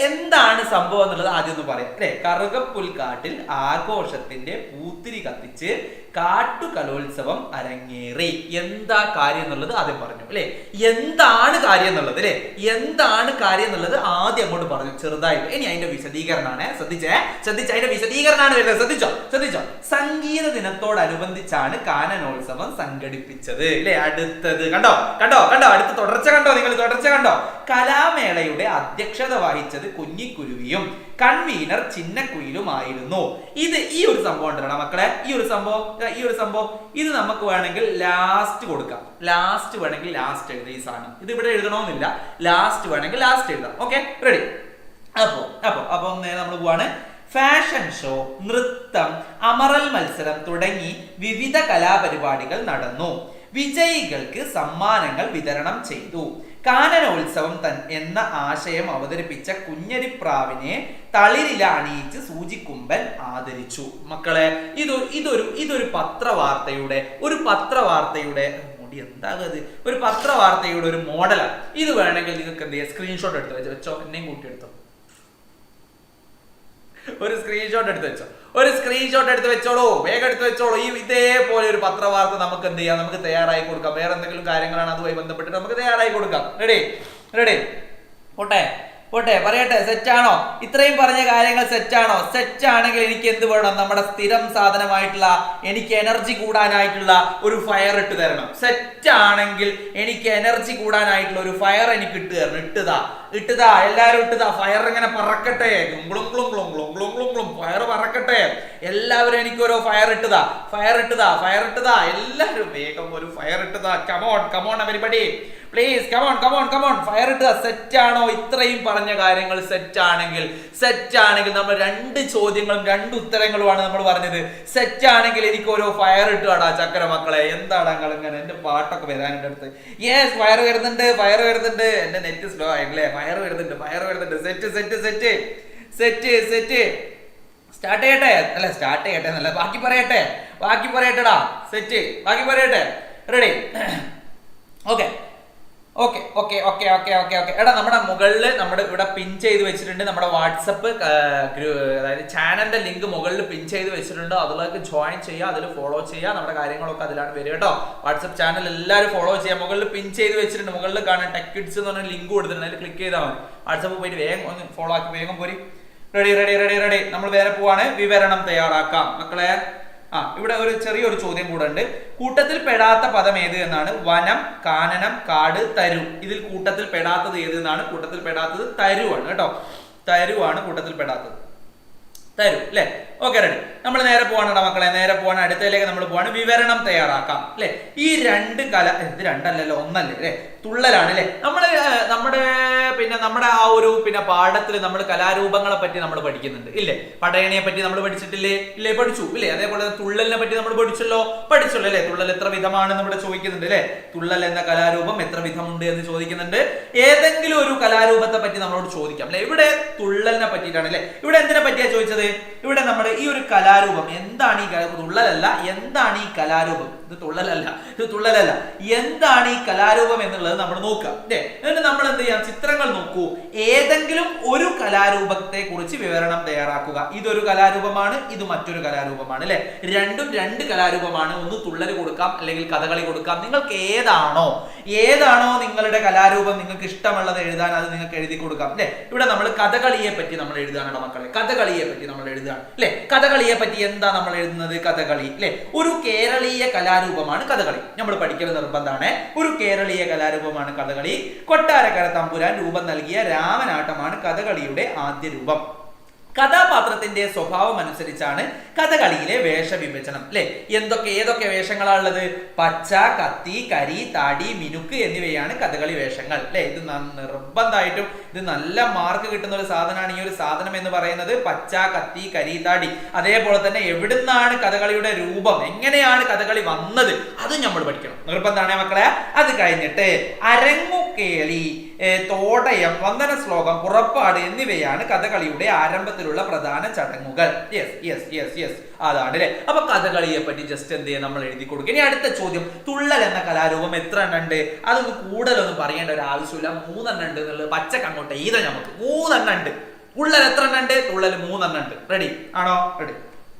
എന്താണ് സംഭവം എന്നുള്ളത് ആദ്യം ഒന്ന് പറയാം അല്ലെ. കറുകപ്പുൽക്കാട്ടിൽ ആഘോഷത്തിന്റെ പൂത്തിരി കത്തിച്ച് കാട്ടുകലോത്സവം അരങ്ങേറി. എന്താ കാര്യം എന്നുള്ളത് ആദ്യം പറഞ്ഞു അല്ലെ. എന്താണ് കാര്യം എന്നുള്ളത് ആദ്യം അങ്ങോട്ട് പറഞ്ഞു ചെറുതായിട്ട്. ഇനി അതിന്റെ വിശദീകരണമാണ്. ശ്രദ്ധിച്ചേ, അതിന്റെ വിശദീകരണമാണ് വരുന്നത്. ശ്രദ്ധിച്ചോ. സംഗീത ദിനത്തോടനുബന്ധിച്ചാണ് കാനനോത്സവം സംഘടിപ്പിച്ചത് അല്ലെ. അടുത്തത് കണ്ടോ, അടുത്ത തുടർച്ച കണ്ടോ. കലാമേളയുടെ അധ്യക്ഷത വഹിച്ചത് കുഞ്ഞിക്കുരുവിയും കൺവീനർ ചിന്നക്കുയിലുമായിരുന്നു. ഈ ഒരു സംഭവം ഉണ്ടല്ലോ മക്കളെ. ഈ ഒരു സംഭവം ഇത് നമുക്ക് വേണമെങ്കിൽ ലാസ്റ്റ് കൊടുക്കാം. ലാസ്റ്റ് എഴുതാം. ഈ സാധനം ഇത് ഇവിടെ എഴുതണമെന്നില്ല. ലാസ്റ്റ് വേണമെങ്കിൽ ലാസ്റ്റ് എഴുതാം. Okay, ready. അപ്പൊ നമ്മൾ പോവാണ്. ഫാഷൻ ഷോ, നൃത്തം, അമറൽ മത്സരം തുടങ്ങി വിവിധ കലാപരിപാടികൾ നടന്നു. വിജയികൾക്ക് സമ്മാനങ്ങൾ വിതരണം ചെയ്തു. കാനനോത്സവം എന്ന ആശയം അവതരിപ്പിച്ച കുഞ്ഞരിപ്രാവിനെ തളിരില അണിയിച്ച് സൂചിക്കുമ്പൻ ആദരിച്ചു. മക്കളെ, ഇതൊരു പത്രവാർത്തയുടെ ഒരു പത്രവാർത്തയുടെ ഒരു മോഡലാണ്. ഇത് വേണമെങ്കിൽ നിങ്ങൾക്ക് എന്ത് ചെയ്യാം? സ്ക്രീൻഷോട്ട് എടുത്ത് വെച്ചോ. എന്നെയും കൂട്ടിയെടുത്തോ. ഒരു സ്ക്രീൻഷോട്ട് എടുത്ത് വെച്ചോളൂ. വേഗം എടുത്ത് വെച്ചോളൂ. ഇതേപോലെ ഒരു പത്രവാർത്ത നമുക്ക് എന്ത് ചെയ്യാം? നമുക്ക് തയ്യാറായി കൊടുക്കാം. വേറെ എന്തെങ്കിലും കാര്യങ്ങളാണ് അതുമായി ബന്ധപ്പെട്ടിട്ട് നമുക്ക് തയ്യാറായി കൊടുക്കാം. റെഡി പോട്ടെ പറയട്ടെ. സെറ്റാണോ? ഇത്രയും പറഞ്ഞ കാര്യങ്ങൾ സെറ്റാണോ? സെറ്റാണെങ്കിൽ എനിക്ക് എന്ത് വേണം? നമ്മുടെ സ്ഥിരം സാധനമായിട്ടുള്ള, എനിക്ക് എനർജി കൂടാനായിട്ടുള്ള ഒരു ഫയർ ഇട്ട് തരണം. സെറ്റാണെങ്കിൽ എനിക്ക് എനർജി കൂടാനായിട്ടുള്ള ഒരു ഫയർ എനിക്ക് ഇട്ട് തരണം. ഇട്ടുതാ എല്ലാരും ഇട്ടുതാ. ഫയർ ഇങ്ങനെ പറക്കട്ടെ. ഫയർ പറക്കട്ടെ. എല്ലാവരും എനിക്ക് ഓരോ ഫയർ ഇട്ടുതാ. എല്ലാവരും വേഗം ഒരു ഫയർ ഇട്ടുതാ. Come on everybody please, come on fire ഇട്ടുതാ. സെറ്റാണോ? ഇത്രയും പറഞ്ഞ കാര്യങ്ങൾ സെറ്റാണെങ്കിൽ നമ്മൾ 2 ചോദ്യങ്ങളും 2 ഉത്തരങ്ങളുമാണ് നമ്മൾ പറഞ്ഞത്. സെറ്റാണെങ്കിൽ എനിക്ക് ഓരോ ഫയർ ഇട്ടുവാടാ ചക്കര മക്കളെ. എന്താണ് ഇങ്ങനെ എന്റെ പാട്ടൊക്കെ വരാനുണ്ട് അടുത്ത്. യെസ്, ഫയർ വരുന്നുണ്ട്. എന്റെ നെറ്റ് സ്ലോ ആയില്ലേ? ഫയർ വരുന്നുണ്ട്. സെറ്റ് സ്റ്റാർട്ട് ചെയ്യട്ടെ എന്നല്ല, ബാക്കി പറയട്ടെടാ. സെറ്റ്, ബാക്കി പറയട്ടെ. Ready? Okay. Okay okay okay okay okay okay എടാ, നമ്മുടെ മുകളിൽ നമ്മുടെ ഇവിടെ പിൻ ചെയ്ത് വെച്ചിട്ടുണ്ട്. നമ്മുടെ വാട്സപ്പ് അതായത് ചാനലിന്റെ ലിങ്ക് മുകളിൽ പിൻ ചെയ്ത് വെച്ചിട്ടുണ്ട്. അതിലേക്ക് ജോയിൻ ചെയ്യുക, അതിൽ ഫോളോ ചെയ്യുക. നമ്മുടെ കാര്യങ്ങളൊക്കെ അതിലാണ് വരിക കേട്ടോ. വാട്സപ്പ് ചാനൽ എല്ലാവരും ഫോളോ ചെയ്യുക. മുകളിൽ പിൻ ചെയ്ത് വെച്ചിട്ടുണ്ട്. മുകളിൽ കാണാൻ ടെക് കിഡ്സ് എന്ന് പറഞ്ഞ ലിങ്ക് കൊടുത്തിട്ടുണ്ട്. അതിൽ ക്ലിക്ക് ചെയ്താൽ മതി. വാട്സപ്പ് പോയിട്ട് വേഗം ഒന്ന് ഫോളോ ആക്കി വേഗം പോരി. Ready ready ready ready. നമ്മൾ വേറെ പോവാണ്. വിവരണം തയ്യാറാക്കാം മക്കളെ. ഇവിടെ ഒരു ചെറിയൊരു ചോദ്യം കൂടെ ഉണ്ട്. കൂട്ടത്തിൽ പെടാത്ത പദം ഏത് എന്നാണ്. വനം, കാനനം, കാട്, തരു. ഇതിൽ കൂട്ടത്തിൽ പെടാത്തത് ഏത് എന്നാണ്. കൂട്ടത്തിൽ പെടാത്തത് തരുവാണ് കേട്ടോ. തരുവാണ് കൂട്ടത്തിൽ പെടാത്തത്. തരും അല്ലെ. Okay ready. നമ്മൾ നേരെ പോവാണ് മക്കളെ, നേരെ പോവാണ്. അടുത്തതിലേക്ക് നമ്മൾ പോവാണ്. വിവരണം തയ്യാറാക്കാം അല്ലെ. ഈ രണ്ട് ഇത് രണ്ടല്ലല്ലോ, ഒന്നല്ലേ അല്ലെ. തുള്ളലാണ് അല്ലെ. നമ്മുടെ ആ ഒരു പാഠത്തിൽ നമ്മൾ കലാരൂപങ്ങളെ പറ്റി നമ്മൾ പഠിക്കുന്നുണ്ട് ഇല്ലേ. പടയണിയെ പറ്റി നമ്മൾ പഠിച്ചിട്ടില്ലേ? ഇല്ലേ, പഠിച്ചു ഇല്ലേ. അതേപോലെ തുള്ളലിനെ പറ്റി നമ്മൾ പഠിച്ചല്ലോ അല്ലെ. തുള്ളൽ എത്ര വിധമാണെന്ന് ഇവിടെ ചോദിക്കുന്നുണ്ട് അല്ലെ. തുള്ളൽ എന്ന കലാരൂപം എത്ര വിധമുണ്ട് എന്ന് ചോദിക്കുന്നുണ്ട്. ഏതെങ്കിലും ഒരു കലാരൂപത്തെ പറ്റി നമ്മളോട് ചോദിക്കാം അല്ലെ. ഇവിടെ തുള്ളലിനെ പറ്റിയിട്ടാണ് അല്ലെ. ഇവിടെ എന്തിനെ പറ്റിയാ ചോദിച്ചത്? ഇവിടെ നമ്മുടെ ഈ ഒരു കലാരൂപം എന്താണ്? ഈ തുള്ളലല്ല, എന്താണ് ഈ കലാരൂപം? ഇത് തുള്ളലല്ല, എന്താണ് ഈ കലാരൂപം എന്നുള്ളത് നമ്മൾ നോക്കുക. എന്നിട്ട് നമ്മൾ എന്ത് ചെയ്യാം? ചിത്രങ്ങൾ നോക്കൂ. ഏതെങ്കിലും ഒരു കലാരൂപത്തെ കുറിച്ച് വിവരണം തയ്യാറാക്കുക. ഇതൊരു കലാരൂപമാണ്, ഇത് മറ്റൊരു കലാരൂപമാണ് അല്ലെ. രണ്ടും രണ്ട് കലാരൂപമാണ്. ഒന്ന് തുള്ളൽ കൊടുക്കാം, അല്ലെങ്കിൽ കഥകളി കൊടുക്കാം. നിങ്ങൾക്ക് ഏതാണോ നിങ്ങളുടെ കലാരൂപം നിങ്ങൾക്ക് ഇഷ്ടമുള്ളത് എഴുതാൻ, അത് നിങ്ങൾക്ക് എഴുതി കൊടുക്കാം അല്ലെ. ഇവിടെ നമ്മൾ കഥകളിയെ പറ്റി നമ്മൾ എഴുതാനാണ് മക്കളെ. കഥകളിയെ പറ്റി നമ്മൾ എഴുതുകയാണ് അല്ലെ. കഥകളിയെ പറ്റി എന്താ നമ്മൾ എഴുതുന്നത്? കഥകളി അല്ലെ. ഒരു കേരളീയ കലാരൂപമാണ് കഥകളി. നമ്മൾ പഠിക്കൽ നിർബന്ധമാണ്. ഒരു കേരളീയ കലാരൂപമാണ് കഥകളി. കൊട്ടാരക്കര തമ്പുരാൻ രൂപം നൽകിയ രാമനാട്ടമാണ് കഥകളിയുടെ ആദ്യ രൂപം. കഥാപാത്രത്തിന്റെ സ്വഭാവം അനുസരിച്ചാണ് കഥകളിയിലെ വേഷവിഭജനം അല്ലെ. ഏതൊക്കെ വേഷങ്ങളാണുള്ളത്? പച്ച, കത്തി, കരി, താടി, മിനുക്ക് എന്നിവയാണ് കഥകളി വേഷങ്ങൾ അല്ലെ. ഇത് നിർബന്ധമായിട്ടും ഇത് നല്ല മാർക്ക് കിട്ടുന്ന ഒരു സാധനമാണ്. ഈ ഒരു സാധനം എന്ന് പറയുന്നത് പച്ച, കത്തി, കരി, താടി. അതേപോലെ തന്നെ എവിടുന്നാണ് കഥകളിയുടെ രൂപം, എങ്ങനെയാണ് കഥകളി വന്നത്, അത് നമ്മൾ പഠിക്കണം, നിർബന്ധമാണ് മക്കളെ. അത് കഴിഞ്ഞിട്ട് അരങ്ങുകേളി, തോടയം, വന്ദന ശ്ലോകം, പുറപ്പാട് എന്നിവയാണ് കഥകളിയുടെ ആരംഭത്തിലുള്ള പ്രധാന ചടങ്ങുകൾ. അതാണ് അല്ലെ. അപ്പൊ കഥകളിയെ പറ്റി ജസ്റ്റ് എന്ത് ചെയ്യാൻ നമ്മൾ എഴുതി കൊടുക്കുക. ഇനി അടുത്ത ചോദ്യം, തുള്ളൽ എന്ന കലാരൂപം എത്ര എണ്ണം ഉണ്ട്? അതൊന്ന് കൂടുതലൊന്നും പറയേണ്ട ഒരു ആവശ്യമില്ല. 3 എണ്ണം ഉണ്ട് എന്നുള്ളത് പച്ചക്ക് അങ്ങോട്ട് എഴുതാം. നമുക്ക് 3 എണ്ണം ഉണ്ട്. തുള്ളൽ എത്ര എണ്ണം ഉണ്ട്? തുള്ളൽ 3 എണ്ണം ഉണ്ട്. റെഡി ആണോ? റെഡി.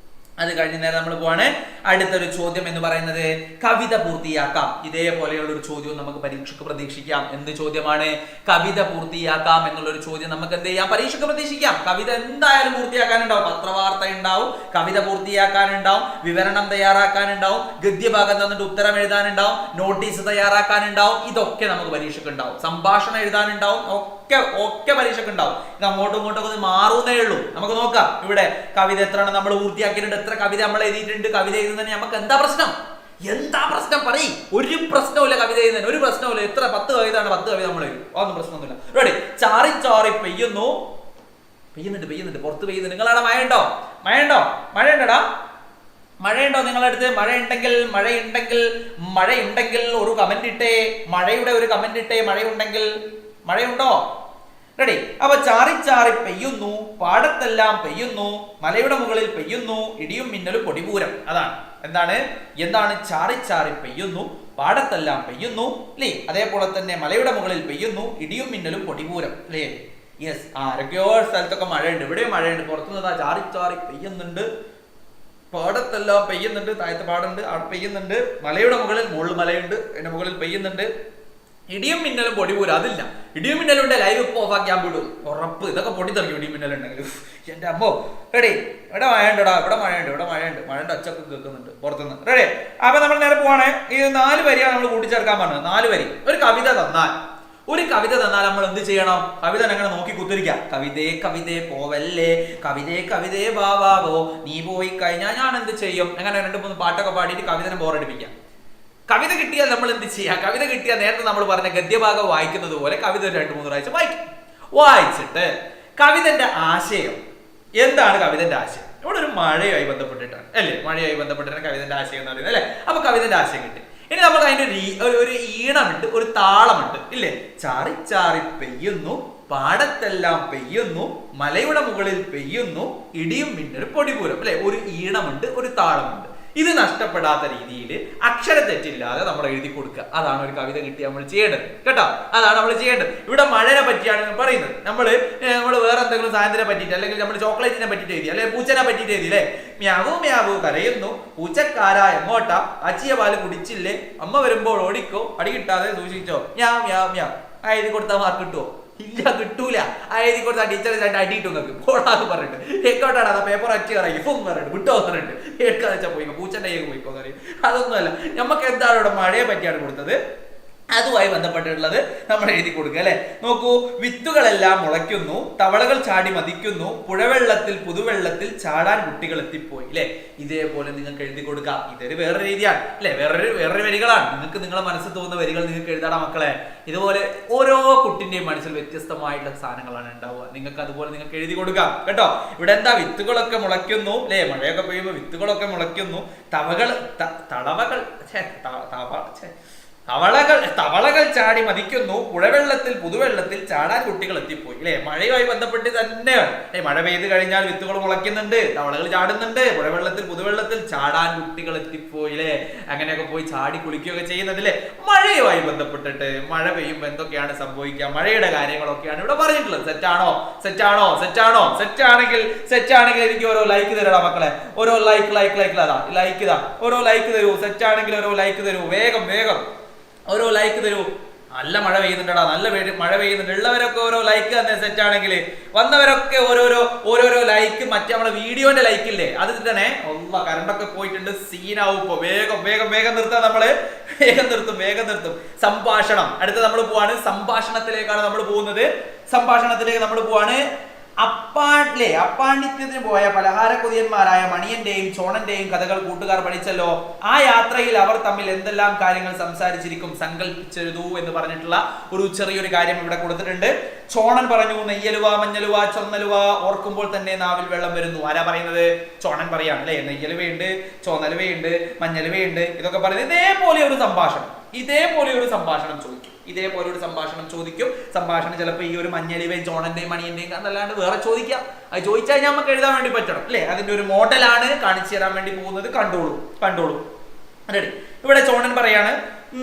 അത് കഴിഞ്ഞ നേരം നമ്മൾ പോവാണ്. അടുത്തൊരു ചോദ്യം എന്ന് പറയുന്നത് കവിത പൂർത്തിയാക്കാം. ഇതേപോലെയുള്ള ഒരു ചോദ്യവും നമുക്ക് പരീക്ഷയ്ക്ക് പ്രതീക്ഷിക്കാം. എന്ത് ചോദ്യമാണ്? കവിത പൂർത്തിയാക്കാം എന്നുള്ളൊരു ചോദ്യം നമുക്ക് എന്ത് ചെയ്യാം? പരീക്ഷയ്ക്ക് പ്രതീക്ഷിക്കാം. കവിത എന്തായാലും പൂർത്തിയാക്കാനുണ്ടാവും. പത്രവാർത്ത ഉണ്ടാവും, കവിത പൂർത്തിയാക്കാനുണ്ടാവും, വിവരണം തയ്യാറാക്കാനുണ്ടാവും, ഗദ്യഭാഗം തന്നിട്ട് ഉത്തരം എഴുതാനുണ്ടാവും, നോട്ടീസ് തയ്യാറാക്കാനുണ്ടാവും. ഇതൊക്കെ നമുക്ക് പരീക്ഷയ്ക്ക് ഉണ്ടാവും. സംഭാഷണം എഴുതാനുണ്ടാവും. ഒക്കെ പരീക്ഷയ്ക്ക് ഉണ്ടാവും. ഇത് അങ്ങോട്ടും ഇങ്ങോട്ടും ഒന്ന് മാറുന്നേ ഉള്ളൂ. നമുക്ക് നോക്കാം. ഇവിടെ കവിത എത്ര നമ്മൾ പൂർത്തിയാക്കിയിട്ടുണ്ട്, എത്ര കവിത നമ്മൾ എഴുതിയിട്ടുണ്ട്. കവിത എഴുതുന്നതിന് നമുക്ക് എന്താ പ്രശ്നം? പറയും. ഒരു പ്രശ്നമില്ല കവിത എഴുതുന്നതിന്, ഒരു പ്രശ്നമില്ല. എത്ര 10 കവിത ആണ്, 10 കവിത നമ്മൾ എഴുതും. ഒന്നും പ്രശ്നമൊന്നുമില്ല. റെഡി. ചാറി ചാറി പെയ്യുന്നുണ്ട് പുറത്ത് പെയ്യുന്നുണ്ട്. നിങ്ങളവിടെ മഴയുണ്ടോ? മഴയുണ്ടടാ? മഴയുണ്ടോ നിങ്ങളടുത്ത്? മഴയുണ്ടെങ്കിൽ ഒരു കമന്റ് ഇട്ടേ. മഴയുടെ ഒരു കമന്റ് ഇട്ടേ. മഴയുണ്ടോ? റെഡി. അപ്പൊ ചാറി ചാറി പെയ്യുന്നു, പാടത്തെല്ലാം പെയ്യുന്നു, മലയുടെ മുകളിൽ പെയ്യുന്നു, ഇടിയും മിന്നലും പൊടിപൂരം. എന്താണ് ചാറി ചാറി പെയ്യുന്നു, പാടത്തെല്ലാം പെയ്യുന്നു അല്ലേ. അതേപോലെ തന്നെ മലയുടെ മുകളിൽ പെയ്യുന്നു, ഇടിയും മിന്നലും പൊടിപൂരം അല്ലേ. യെസ്. ആരൊക്കെയോ സ്ഥലത്തൊക്കെ മഴയുണ്ട്. ഇവിടെയും മഴയുണ്ട്. പുറത്തുനിന്ന് ചാറി ചാറി പെയ്യുന്നുണ്ട്, പാടത്തെല്ലാം പെയ്യുന്നുണ്ട്, താഴത്ത് പാടുണ്ട്, അവിടെ പെയ്യുന്നുണ്ട്, മലയുടെ മുകളിൽ മലയുണ്ട്, അതിന്റെ മുകളിൽ പെയ്യുന്നുണ്ട്. ഇടിയും മിന്നലും പൊടിപൂരം അതില്ല. ഇടിയും മിന്നലുണ്ട്, ലൈവ് ഇപ്പൊ ഓഫാക്കാൻ വിടും ഉറപ്പ്. ഇതൊക്കെ പൊട്ടിത്തെറിക്കും ഇടിയും മിന്നലുണ്ടെങ്കിൽ. എന്റെ അമ്മോ. റെഡി. ഇവിടെ മഴയുണ്ടടാ. ഇവിടെ മഴയുണ്ട്. മഴയുടെ ഒച്ചൊക്കെ കേൾക്കുന്നുണ്ട് പുറത്തുനിന്ന്. റെഡി. അപ്പൊ നമ്മൾ നേരെ പോവാണ്. ഈ 4 വരിയാണ് നമ്മൾ കൂട്ടിച്ചേർക്കാൻ പറഞ്ഞത്. 4 വരി. ഒരു കവിത തന്നാൽ നമ്മൾ എന്ത് ചെയ്യണം? കവിത അങ്ങനെ നോക്കി കുത്തിരിക്കാം. കവിതേ പോവല്ലേ, കവിതേ വാവോ, നീ പോയി കഴിഞ്ഞാൽ ഞാൻ എന്ത് ചെയ്യും? അങ്ങനെ 2-3 പാട്ടൊക്കെ പാടിയിട്ട് കവിതനെ ബോറടിപ്പിക്കാം. കവിത കിട്ടിയാൽ നമ്മൾ എന്ത് ചെയ്യാം? കവിത കിട്ടിയാൽ നേരത്തെ നമ്മൾ പറഞ്ഞ ഗദ്യഭാഗം വായിക്കുന്നത് പോലെ കവിത 2-3 പ്രാവശ്യം വായിച്ചിട്ട് കവിതന്റെ ആശയം എന്താണ്? കവിതന്റെ ആശയം ഇവിടെ ഒരു മഴയുമായി ബന്ധപ്പെട്ടിട്ടാണ് അല്ലേ. മഴയുമായി ബന്ധപ്പെട്ടിട്ടാണ് കവിതന്റെ ആശയം എന്ന് പറയുന്നത് അല്ലെ. അപ്പൊ കവിതന്റെ ആശയം കിട്ടി. ഇനി നമുക്ക് അതിന്റെ ഒരു ഈണമുണ്ട്, ഒരു താളമുണ്ട് ഇല്ലേ. ചാറി ചാറി പെയ്യുന്നു, പാടത്തെല്ലാം പെയ്യുന്നു, മലയുടെ മുകളിൽ പെയ്യുന്നു, ഇടിയും മിന്നലും പൊടിപൂരം അല്ലെ. ഒരു ഈണമുണ്ട്, ഒരു താളമുണ്ട്. ഇത് നഷ്ടപ്പെടാത്ത രീതിയിൽ അക്ഷരത്തെറ്റില്ലാതെ നമ്മൾ എഴുതി കൊടുക്കുക. അതാണ് ഒരു കവിത കിട്ടി നമ്മൾ ചെയ്യേണ്ടത് കേട്ടോ. അതാണ് നമ്മൾ ചെയ്യേണ്ടത്. ഇവിടെ മഴനെ പറ്റിയാണ് പറയുന്നത്. നമ്മൾ വേറെ എന്തെങ്കിലും സാധനത്തിനെ പറ്റിയിട്ട് അല്ലെങ്കിൽ നമ്മൾ ചോക്ലേറ്റിനെ പറ്റിയിട്ട് എഴുതി അല്ലെങ്കിൽ പൂച്ചനെ പറ്റിയിട്ട് എഴുതി അല്ലേ. മ്യാവു മ്യാവു കരയുന്നു പൂച്ചക്കാര എങ്ങോട്ടാ, അച്ചിയ പാല് കുടിച്ചില്ലേ, അമ്മ വരുമ്പോൾ ഓടിക്കോ, അടി കിട്ടാതെ സൂക്ഷിച്ചോ, മ്യാവ് മ്യാവ് മ്യാവ്. ആ എഴുതി കൊടുത്താൽ മാർക്ക് കിട്ടുമോ? ഇല്ല, കിട്ടൂല. ആ എഴുതി കൊടുത്താൽ ടീച്ചറെ രണ്ട് അടിയിട്ടു നോക്ക് പോടാന്ന് പറഞ്ഞിട്ട് എക്കോട്ടാണ് ആ പേപ്പർ അച്ചു ഇറങ്ങി ഫും പറഞ്ഞിട്ട് വിട്ടോ പറഞ്ഞിട്ട് എടുക്കാന്ന് വെച്ചാൽ പോയിക്കോ, പൂച്ചന്റെ കയ്യിൽ പോയിക്കോ എന്ന് പറയും. അതൊന്നുമല്ല, നമുക്ക് എന്താണ് ഇവിടെ മഴയെ പറ്റിയാണ് കൊടുത്തത്, അതുമായി ബന്ധപ്പെട്ടിട്ടുള്ളത് നമ്മൾ എഴുതി കൊടുക്കുക അല്ലെ. നോക്കൂ, വിത്തുകളെല്ലാം മുളയ്ക്കുന്നു, തവളകൾ ചാടി മതിക്കുന്നു, പുഴവെള്ളത്തിൽ പുതുവെള്ളത്തിൽ ചാടാൻ കുട്ടികൾ എത്തിപ്പോയി അല്ലെ. ഇതേപോലെ നിങ്ങൾക്ക് എഴുതി കൊടുക്കാം. ഇതൊരു വേറെ രീതിയാണ് അല്ലെ, വേറൊരു വരികളാണ്. നിങ്ങൾക്ക് നിങ്ങളെ മനസ്സിൽ തോന്നുന്ന വരികൾ നിങ്ങൾക്ക് എഴുതാടാ മക്കളെ. ഇതുപോലെ ഓരോ കുട്ടിന്റെയും മനസ്സിൽ വ്യത്യസ്തമായിട്ടുള്ള സാധനങ്ങളാണ് ഉണ്ടാവുക. നിങ്ങൾക്ക് അതുപോലെ നിങ്ങൾക്ക് എഴുതി കൊടുക്കാം കേട്ടോ. ഇവിടെ എന്താ, വിത്തുകളൊക്കെ മുളയ്ക്കുന്നു അല്ലെ, മഴയൊക്കെ പെയ്യുമ്പോൾ വിത്തുകളൊക്കെ മുളയ്ക്കുന്നു, തവളകൾ ചാടി മതിക്കുന്നു, പുഴവെള്ളത്തിൽ പുതുവെള്ളത്തിൽ ചാടാൻ കുട്ടികൾ എത്തിപ്പോയി അല്ലെ. മഴയുമായി ബന്ധപ്പെട്ട് തന്നെയാണ്. മഴ പെയ്ത് കഴിഞ്ഞാൽ വിത്തുകൾ മുളയ്ക്കുന്നുണ്ട്, തവളകൾ ചാടുന്നുണ്ട്, പുഴവെള്ളത്തിൽ പുതുവെള്ളത്തിൽ ചാടാൻ കുട്ടികൾ എത്തിപ്പോയി അല്ലെ. അങ്ങനെയൊക്കെ പോയി ചാടി കുളിക്കുകയൊക്കെ ചെയ്യുന്നതില്ലേ മഴയുമായി ബന്ധപ്പെട്ടിട്ട്. മഴ പെയ്യുമ്പോൾ എന്തൊക്കെയാണ് സംഭവിക്കുക, മഴയുടെ കാര്യങ്ങളൊക്കെയാണ് ഇവിടെ പറഞ്ഞിട്ടുള്ളത്. സെറ്റാണെങ്കിൽ എനിക്ക് ഓരോ ലൈക്ക് തരടാ മക്കളെ. ഓരോ ലൈക്ക് ഓരോ ലൈക്ക് തരൂ. സെറ്റാണെങ്കിൽ ഓരോ ലൈക്ക് തരൂ. വേഗം ഓരോ ലൈക്ക് തരൂ. നല്ല മഴ പെയ്യുന്നുണ്ടടാ, നല്ല മഴ പെയ്യുന്നുണ്ട്. ഉള്ളവരൊക്കെ ഓരോ ലൈക്ക് തന്നെ. സെറ്റാണെങ്കിൽ വന്നവരൊക്കെ ഓരോരോ ലൈക്ക്. മറ്റേ നമ്മുടെ വീഡിയോന്റെ ലൈക്ക് ഇല്ലേ അത് തന്നെ. കറണ്ടൊക്കെ പോയിട്ടുണ്ട്, സീനാവും ഇപ്പൊ. വേഗം നിർത്താം നമ്മള്. വേഗം നിർത്തും. സംഭാഷണം അടുത്ത് നമ്മൾ പോവാണ്. സംഭാഷണത്തിലേക്കാണ് നമ്മൾ പോകുന്നത്. അപ്പാണ്ഡിത്യത്തിന് പോയ പലഹാര കൊതിയന്മാരായ മണിയന്റെയും ചോണന്റെയും കഥകൾ കൂട്ടുകാർ പഠിച്ചല്ലോ. ആ യാത്രയിൽ അവർ തമ്മിൽ എന്തെല്ലാം കാര്യങ്ങൾ സംസാരിച്ചിരിക്കും, സങ്കല്പിച്ചെഴുതൂ എന്ന് പറഞ്ഞിട്ടുള്ള ഒരു ചെറിയൊരു കാര്യം ഇവിടെ കൊടുത്തിട്ടുണ്ട്. ചോണൻ പറഞ്ഞു, നെയ്യലുവ മഞ്ഞലുവ ചൊന്നലുവ ഓർക്കുമ്പോൾ തന്നെ നാവിൽ വെള്ളം വരുന്നു. ആരാ പറയുന്നത്? ചോണൻ പറയാണ് അല്ലെ. നെയ്യലുവയുണ്ട്, ചോന്നലുവയുണ്ട്, മഞ്ഞലുവയുണ്ട്, ഇതൊക്കെ പറയുന്നത്. ഇതേപോലെ ഒരു സംഭാഷണം ചോദിക്കും. സംഭാഷണം ചിലപ്പോൾ ഈ ഒരു മഞ്ഞലിവയും ചോണന്റെയും മണിയന്റെയും എന്നല്ലാണ്ട് വേറെ ചോദിക്കാം. അത് ചോദിച്ചാൽ നമുക്ക് എഴുതാൻ വേണ്ടി പറ്റണം അല്ലെ. അതിന്റെ ഒരു മോഡലാണ് കാണിച്ചു തരാൻ വേണ്ടി പോകുന്നത്. കണ്ടോളൂ. റെഡി. ഇവിടെ ചോണൻ പറയാണ്,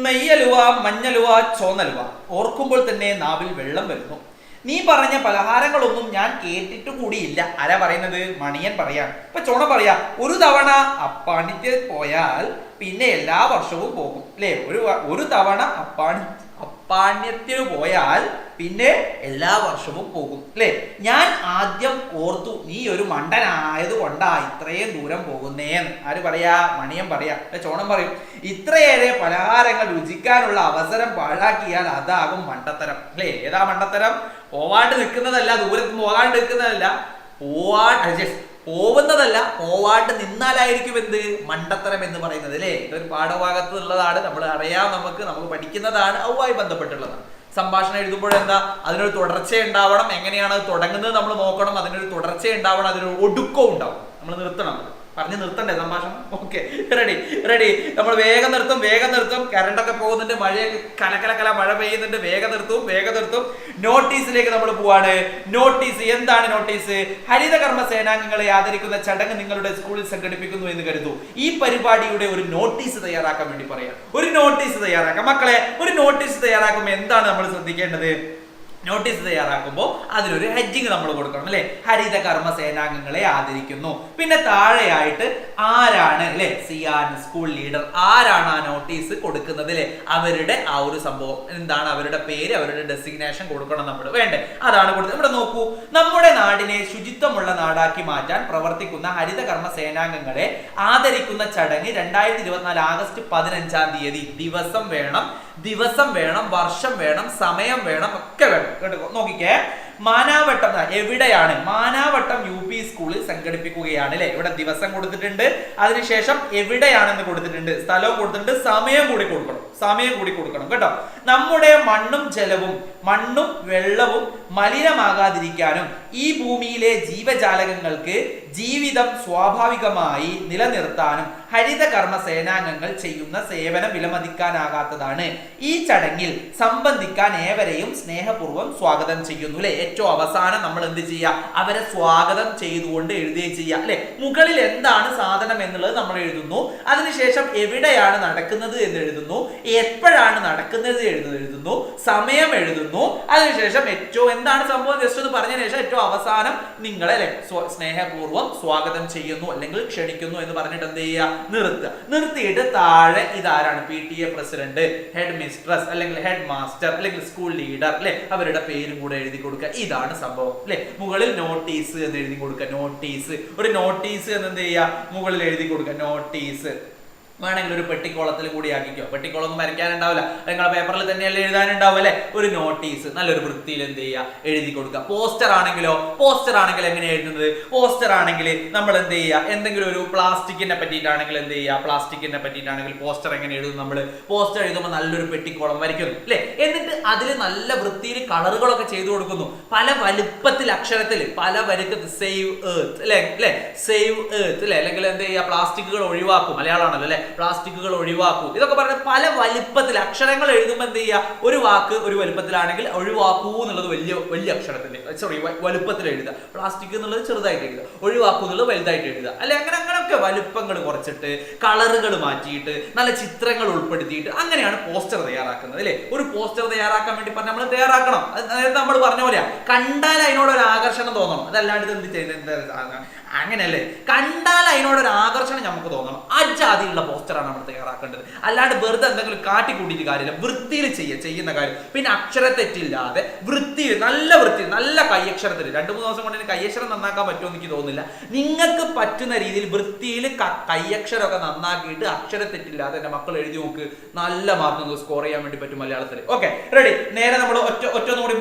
നെയ്യലുവ മഞ്ഞലുവ ചോന്നലുവ ഓർക്കുമ്പോൾ തന്നെ നാവിൽ വെള്ളം വരുന്നു. നീ പറഞ്ഞ പലഹാരങ്ങളൊന്നും ഞാൻ കേട്ടിട്ട് കൂടിയില്ല. ആരാ പറയുന്നത്? മണിയൻ പറയാണ്. ഇപ്പൊ ചോണൻ പറയാ, ഒരു തവണ അപ്പാണ്ഡിത്യ പോയാൽ പിന്നെ എല്ലാ വർഷവും പോകും അല്ലെ. ഒരു തവണ അപ്പാണ്യത്തിന് പോയാൽ പിന്നെ എല്ലാ വർഷവും പോകും അല്ലെ. ഞാൻ ആദ്യം ഓർത്തു നീ ഒരു മണ്ടനായത് കൊണ്ടാ ഇത്രയും ദൂരം പോകുന്നേന്ന്. ആര് പറയാ? മണിയൻ പറയാ. ചോണം പറയും, ഇത്രയേറെ പലഹാരങ്ങൾ രുചിക്കാനുള്ള അവസരം പാഴാക്കിയാൽ അതാകും മണ്ടത്തരം അല്ലെ. ഏതാ മണ്ടത്തരം? പോവാണ്ട് നിൽക്കുന്നതല്ല, ദൂരത്ത് പോകാണ്ട് നിൽക്കുന്നതല്ല, പോവാണ്ട് നിന്നാലായിരിക്കും എന്ത് മണ്ടത്തരം എന്ന് പറയുന്നത് അല്ലെ. ഇതൊരു പാഠഭാഗത്ത് ഉള്ളതാണ്, നമ്മൾ അറിയാം, നമുക്ക് പഠിക്കുന്നതാണ്, അതുമായി ബന്ധപ്പെട്ടുള്ളതാണ്. സംഭാഷണം എഴുതുമ്പോഴെന്താ, അതിനൊരു തുടർച്ച ഉണ്ടാവണം. എങ്ങനെയാണ് അത് തുടങ്ങുന്നത് നമ്മൾ നോക്കണം. അതിനൊരു തുടർച്ച ഉണ്ടാവണം, അതിനൊരു ഒടുക്കവും ഉണ്ടാവും. നമ്മൾ നിർത്തണം, പറഞ്ഞു നിർത്തണ്ടേ സംഭാഷണം? Okay, ready. നമ്മൾ വേഗം നിർത്തും. കറണ്ടൊക്കെ പോകുന്നുണ്ട്, മഴയൊക്കെ കലകല മഴ പെയ്യുന്നുണ്ട്. വേഗം നിർത്തും. നോട്ടീസിലേക്ക് നമ്മൾ പോവാണ്. നോട്ടീസ് എന്താണ്? നോട്ടീസ് ഹരിതകർമ്മ സേനാംഗങ്ങളെ ആദരിക്കുന്ന ചടങ്ങ് നിങ്ങളുടെ സ്കൂളിൽ സംഘടിപ്പിക്കുന്നു എന്ന് കരുതൂ. ഈ പരിപാടിയുടെ ഒരു നോട്ടീസ് തയ്യാറാക്കാൻ വേണ്ടി പറയാം. ഒരു നോട്ടീസ് തയ്യാറാക്കാം മക്കളെ. ഒരു നോട്ടീസ് തയ്യാറാക്കുമ്പോൾ എന്താണ് നമ്മൾ ശ്രദ്ധിക്കേണ്ടത്? നോട്ടീസ് തയ്യാറാക്കുമ്പോൾ അതിലൊരു ഹെഡിങ് നമ്മൾ കൊടുക്കണം അല്ലെ. ഹരിതകർമ്മ സേനാംഗങ്ങളെ ആദരിക്കുന്നു. പിന്നെ താഴെയായിട്ട് ആരാണ് അല്ലെ, സിയാൻ സ്കൂൾ ലീഡർ, ആരാണ് ആ നോട്ടീസ് കൊടുക്കുന്നത് അല്ലെ, അവരുടെ ആ ഒരു സംഭവം എന്താണ്, അവരുടെ പേര്, അവരുടെ ഡെസിഗ്നേഷൻ കൊടുക്കണം നമ്മൾ. വേണ്ടേ? അതാണ് കൊടുത്തത്. ഇവിടെ നോക്കൂ, നമ്മുടെ നാടിനെ ശുചിത്വമുള്ള നാടാക്കി മാറ്റാൻ പ്രവർത്തിക്കുന്ന ഹരിതകർമ്മ സേനാംഗങ്ങളെ ആദരിക്കുന്ന ചടങ്ങ് 2024 ആഗസ്റ്റ് 15-ാം തീയതി. ദിവസം വേണം, വർഷം വേണം, സമയം വേണം, ഒക്കെ വേണം. നോക്കിക്കേ, മാനാവട്ടം എവിടെയാണ്? മാനാവട്ടം UP സ്കൂളിൽ സംഘടിപ്പിക്കുകയാണ് അല്ലെ. ഇവിടെ ദിവസം കൊടുത്തിട്ടുണ്ട്, അതിനുശേഷം എവിടെയാണെന്ന് കൊടുത്തിട്ടുണ്ട്, സ്ഥലവും കൊടുത്തിട്ടുണ്ട്, സമയം കൂടി കൊടുക്കണം കേട്ടോ. നമ്മുടെ മണ്ണും ജലവും മണ്ണും വെള്ളവും മലിനമാകാതിരിക്കാനും ഈ ഭൂമിയിലെ ജീവജാലകങ്ങൾക്ക് ജീവിതം സ്വാഭാവികമായി നിലനിർത്താനും ഹരിതകർമ്മ സേനാംഗങ്ങൾ ചെയ്യുന്ന സേവനം വിലമതിക്കാനാകാത്തതാണ്. ഈ ചടങ്ങിൽ സംബന്ധിക്കാൻ ഏവരെയും സ്നേഹപൂർവ്വം സ്വാഗതം ചെയ്യുന്നു. അല്ലെ, ഏറ്റവും അവസാനം നമ്മൾ എന്ത് ചെയ്യുക, അവരെ സ്വാഗതം ചെയ്തുകൊണ്ട് എഴുതുകയും ചെയ്യുക. അല്ലെ, മുകളിൽ എന്താണ് സാധനം എന്നുള്ളത് നമ്മൾ എഴുതുന്നു, അതിനുശേഷം എവിടെയാണ് നടക്കുന്നത് എന്ന് എഴുതുന്നു, എപ്പോഴാണ് നടക്കുന്നത് എഴുതുന്നു, സമയം എഴുതുന്നു, അതിനുശേഷം ഏറ്റവും എന്താണ് സംഭവം ജസ്റ്റ് ഒന്ന് പറഞ്ഞതിന് ശേഷം ഏറ്റവും അവസാനം നിങ്ങളെ സ്നേഹപൂർവ്വം സ്വാഗതം ചെയ്യുന്നു അല്ലെങ്കിൽ ക്ഷണിക്കുന്നു എന്ന് പറഞ്ഞിട്ട് എന്ത് ചെയ്യുക, നിർത്തിയിട്ട് താഴെ ഇതാരാണ്, PTA പ്രസിഡന്റ്, ഹെഡ് മിസ്ട്രസ് അല്ലെങ്കിൽ ഹെഡ് മാസ്റ്റർ അല്ലെങ്കിൽ സ്കൂൾ ലീഡർ അല്ലെ, അവരുടെ പേരും കൂടെ എഴുതി കൊടുക്കുക. ഇതാണ് സംഭവം അല്ലെ. മുകളിൽ നോട്ടീസ് എന്ന് എഴുതി കൊടുക്കുക. നോട്ടീസ്, ഒരു നോട്ടീസ് എന്ന് എന്ത് ചെയ്യുക, മുകളിൽ എഴുതി കൊടുക്കുക. നോട്ടീസ് വേണമെങ്കിൽ ഒരു പെട്ടിക്കോളത്തിൽ കൂടി ആക്കിക്കോ. പെട്ടിക്കോളൊന്നും വരയ്ക്കാനുണ്ടാവില്ല, നിങ്ങളുടെ പേപ്പറിൽ തന്നെയല്ലേ എഴുതാനുണ്ടാവും അല്ലെ. ഒരു നോട്ടീസ് നല്ലൊരു വൃത്തിയിൽ എന്ത് ചെയ്യുക, എഴുതി കൊടുക്കുക. പോസ്റ്റർ ആണെങ്കിൽ എങ്ങനെ എഴുതുന്നത്, പോസ്റ്റർ ആണെങ്കിൽ നമ്മൾ എന്ത് ചെയ്യുക, എന്തെങ്കിലും ഒരു പ്ലാസ്റ്റിക്കിനെ പറ്റിയിട്ടാണെങ്കിൽ എന്ത് ചെയ്യുക, പ്ലാസ്റ്റിക്കിനെ പറ്റിയിട്ടാണെങ്കിൽ പോസ്റ്റർ എങ്ങനെ എഴുതും, നമ്മൾ പോസ്റ്റർ എഴുതുമ്പോൾ നല്ലൊരു പെട്ടിക്കോളം വരയ്ക്കുന്നു അല്ലെ. എന്നിട്ട് അതിൽ നല്ല വൃത്തിയിൽ കളറുകളൊക്കെ ചെയ്തു കൊടുക്കുന്നു, പല വലുപ്പത്തിൽ അക്ഷരത്തിൽ പല വലുപ്പത്തിൽ സേവ് എർത്ത് അല്ലെ, സേവ് എർത്ത് അല്ലെ, അല്ലെങ്കിൽ എന്ത് ചെയ്യുക, പ്ലാസ്റ്റിക്കുകൾ ഒഴിവാക്കും, മലയാളമാണല്ലോ അല്ലെ, പ്ലാസ്റ്റിക്കുകൾ ഒഴിവാക്കൂ, ഇതൊക്കെ പറഞ്ഞ പല വലുപ്പത്തിൽ അക്ഷരങ്ങൾ എഴുതുമ്പോൾ എന്ത് ചെയ്യുക, ഒരു വാക്ക് ഒരു വലുപ്പത്തിലാണെങ്കിൽ ഒഴിവാക്കൂ എന്നുള്ളത് വലിയ അക്ഷരത്തിൽ വലുപ്പത്തിൽ എഴുതുക, പ്ലാസ്റ്റിക് എന്നുള്ളത് ചെറുതായിട്ട് എഴുതുക, ഒഴിവാക്കൂ എന്നുള്ളത് വലുതായിട്ട് എഴുതുക അല്ലെ. അങ്ങനെയൊക്കെ വലുപ്പങ്ങൾ കുറച്ചിട്ട് കളറുകൾ മാറ്റിയിട്ട് നല്ല ചിത്രങ്ങൾ ഉൾപ്പെടുത്തിയിട്ട് അങ്ങനെയാണ് പോസ്റ്റർ തയ്യാറാക്കുന്നത് അല്ലെ. ഒരു പോസ്റ്റർ തയ്യാറാക്കാൻ വേണ്ടി പറഞ്ഞാൽ നമ്മൾ തയ്യാറാക്കണം. അതായത് നമ്മൾ പറഞ്ഞ പോലെ കണ്ടാൽ അതിനോടൊരു ആകർഷണം തോന്നണം, അതല്ലാണ്ട് ഇത് എന്ത് ചെയ്യുന്നത്, അങ്ങനെയല്ലേ, കണ്ടാൽ അതിനോടൊരു ആകർഷണം നമുക്ക് തോന്നണം. അജാതിയുള്ള പോസ്റ്ററാണ് നമ്മൾ തയ്യാറാക്കേണ്ടത്. അല്ലാണ്ട് വെറുതെ എന്തെങ്കിലും കാട്ടിക്കൂട്ടിയിട്ട് കാര്യമില്ല, വൃത്തിയിൽ ചെയ്യുന്ന കാര്യം. പിന്നെ അക്ഷരത്തെറ്റില്ലാതെ വൃത്തിയിൽ നല്ല കയ്യക്ഷരത്തിൽ 2-3 ദിവസം കൊണ്ട് കയ്യക്ഷരം നന്നാക്കാൻ പറ്റുമെന്ന് എനിക്ക് തോന്നുന്നില്ല. നിങ്ങൾക്ക് പറ്റുന്ന രീതിയിൽ വൃത്തിയിൽ കയ്യക്ഷരമൊക്കെ നന്നാക്കിയിട്ട് അക്ഷരത്തെറ്റില്ലാതെ എൻ്റെ മക്കൾ എഴുതി നോക്ക്, നല്ല മാർക്ക് സ്കോർ ചെയ്യാൻ വേണ്ടി പറ്റും മലയാളത്തിൽ. Okay, ready. നേരെ നമ്മൾ ഒറ്റൊന്നുകൂടി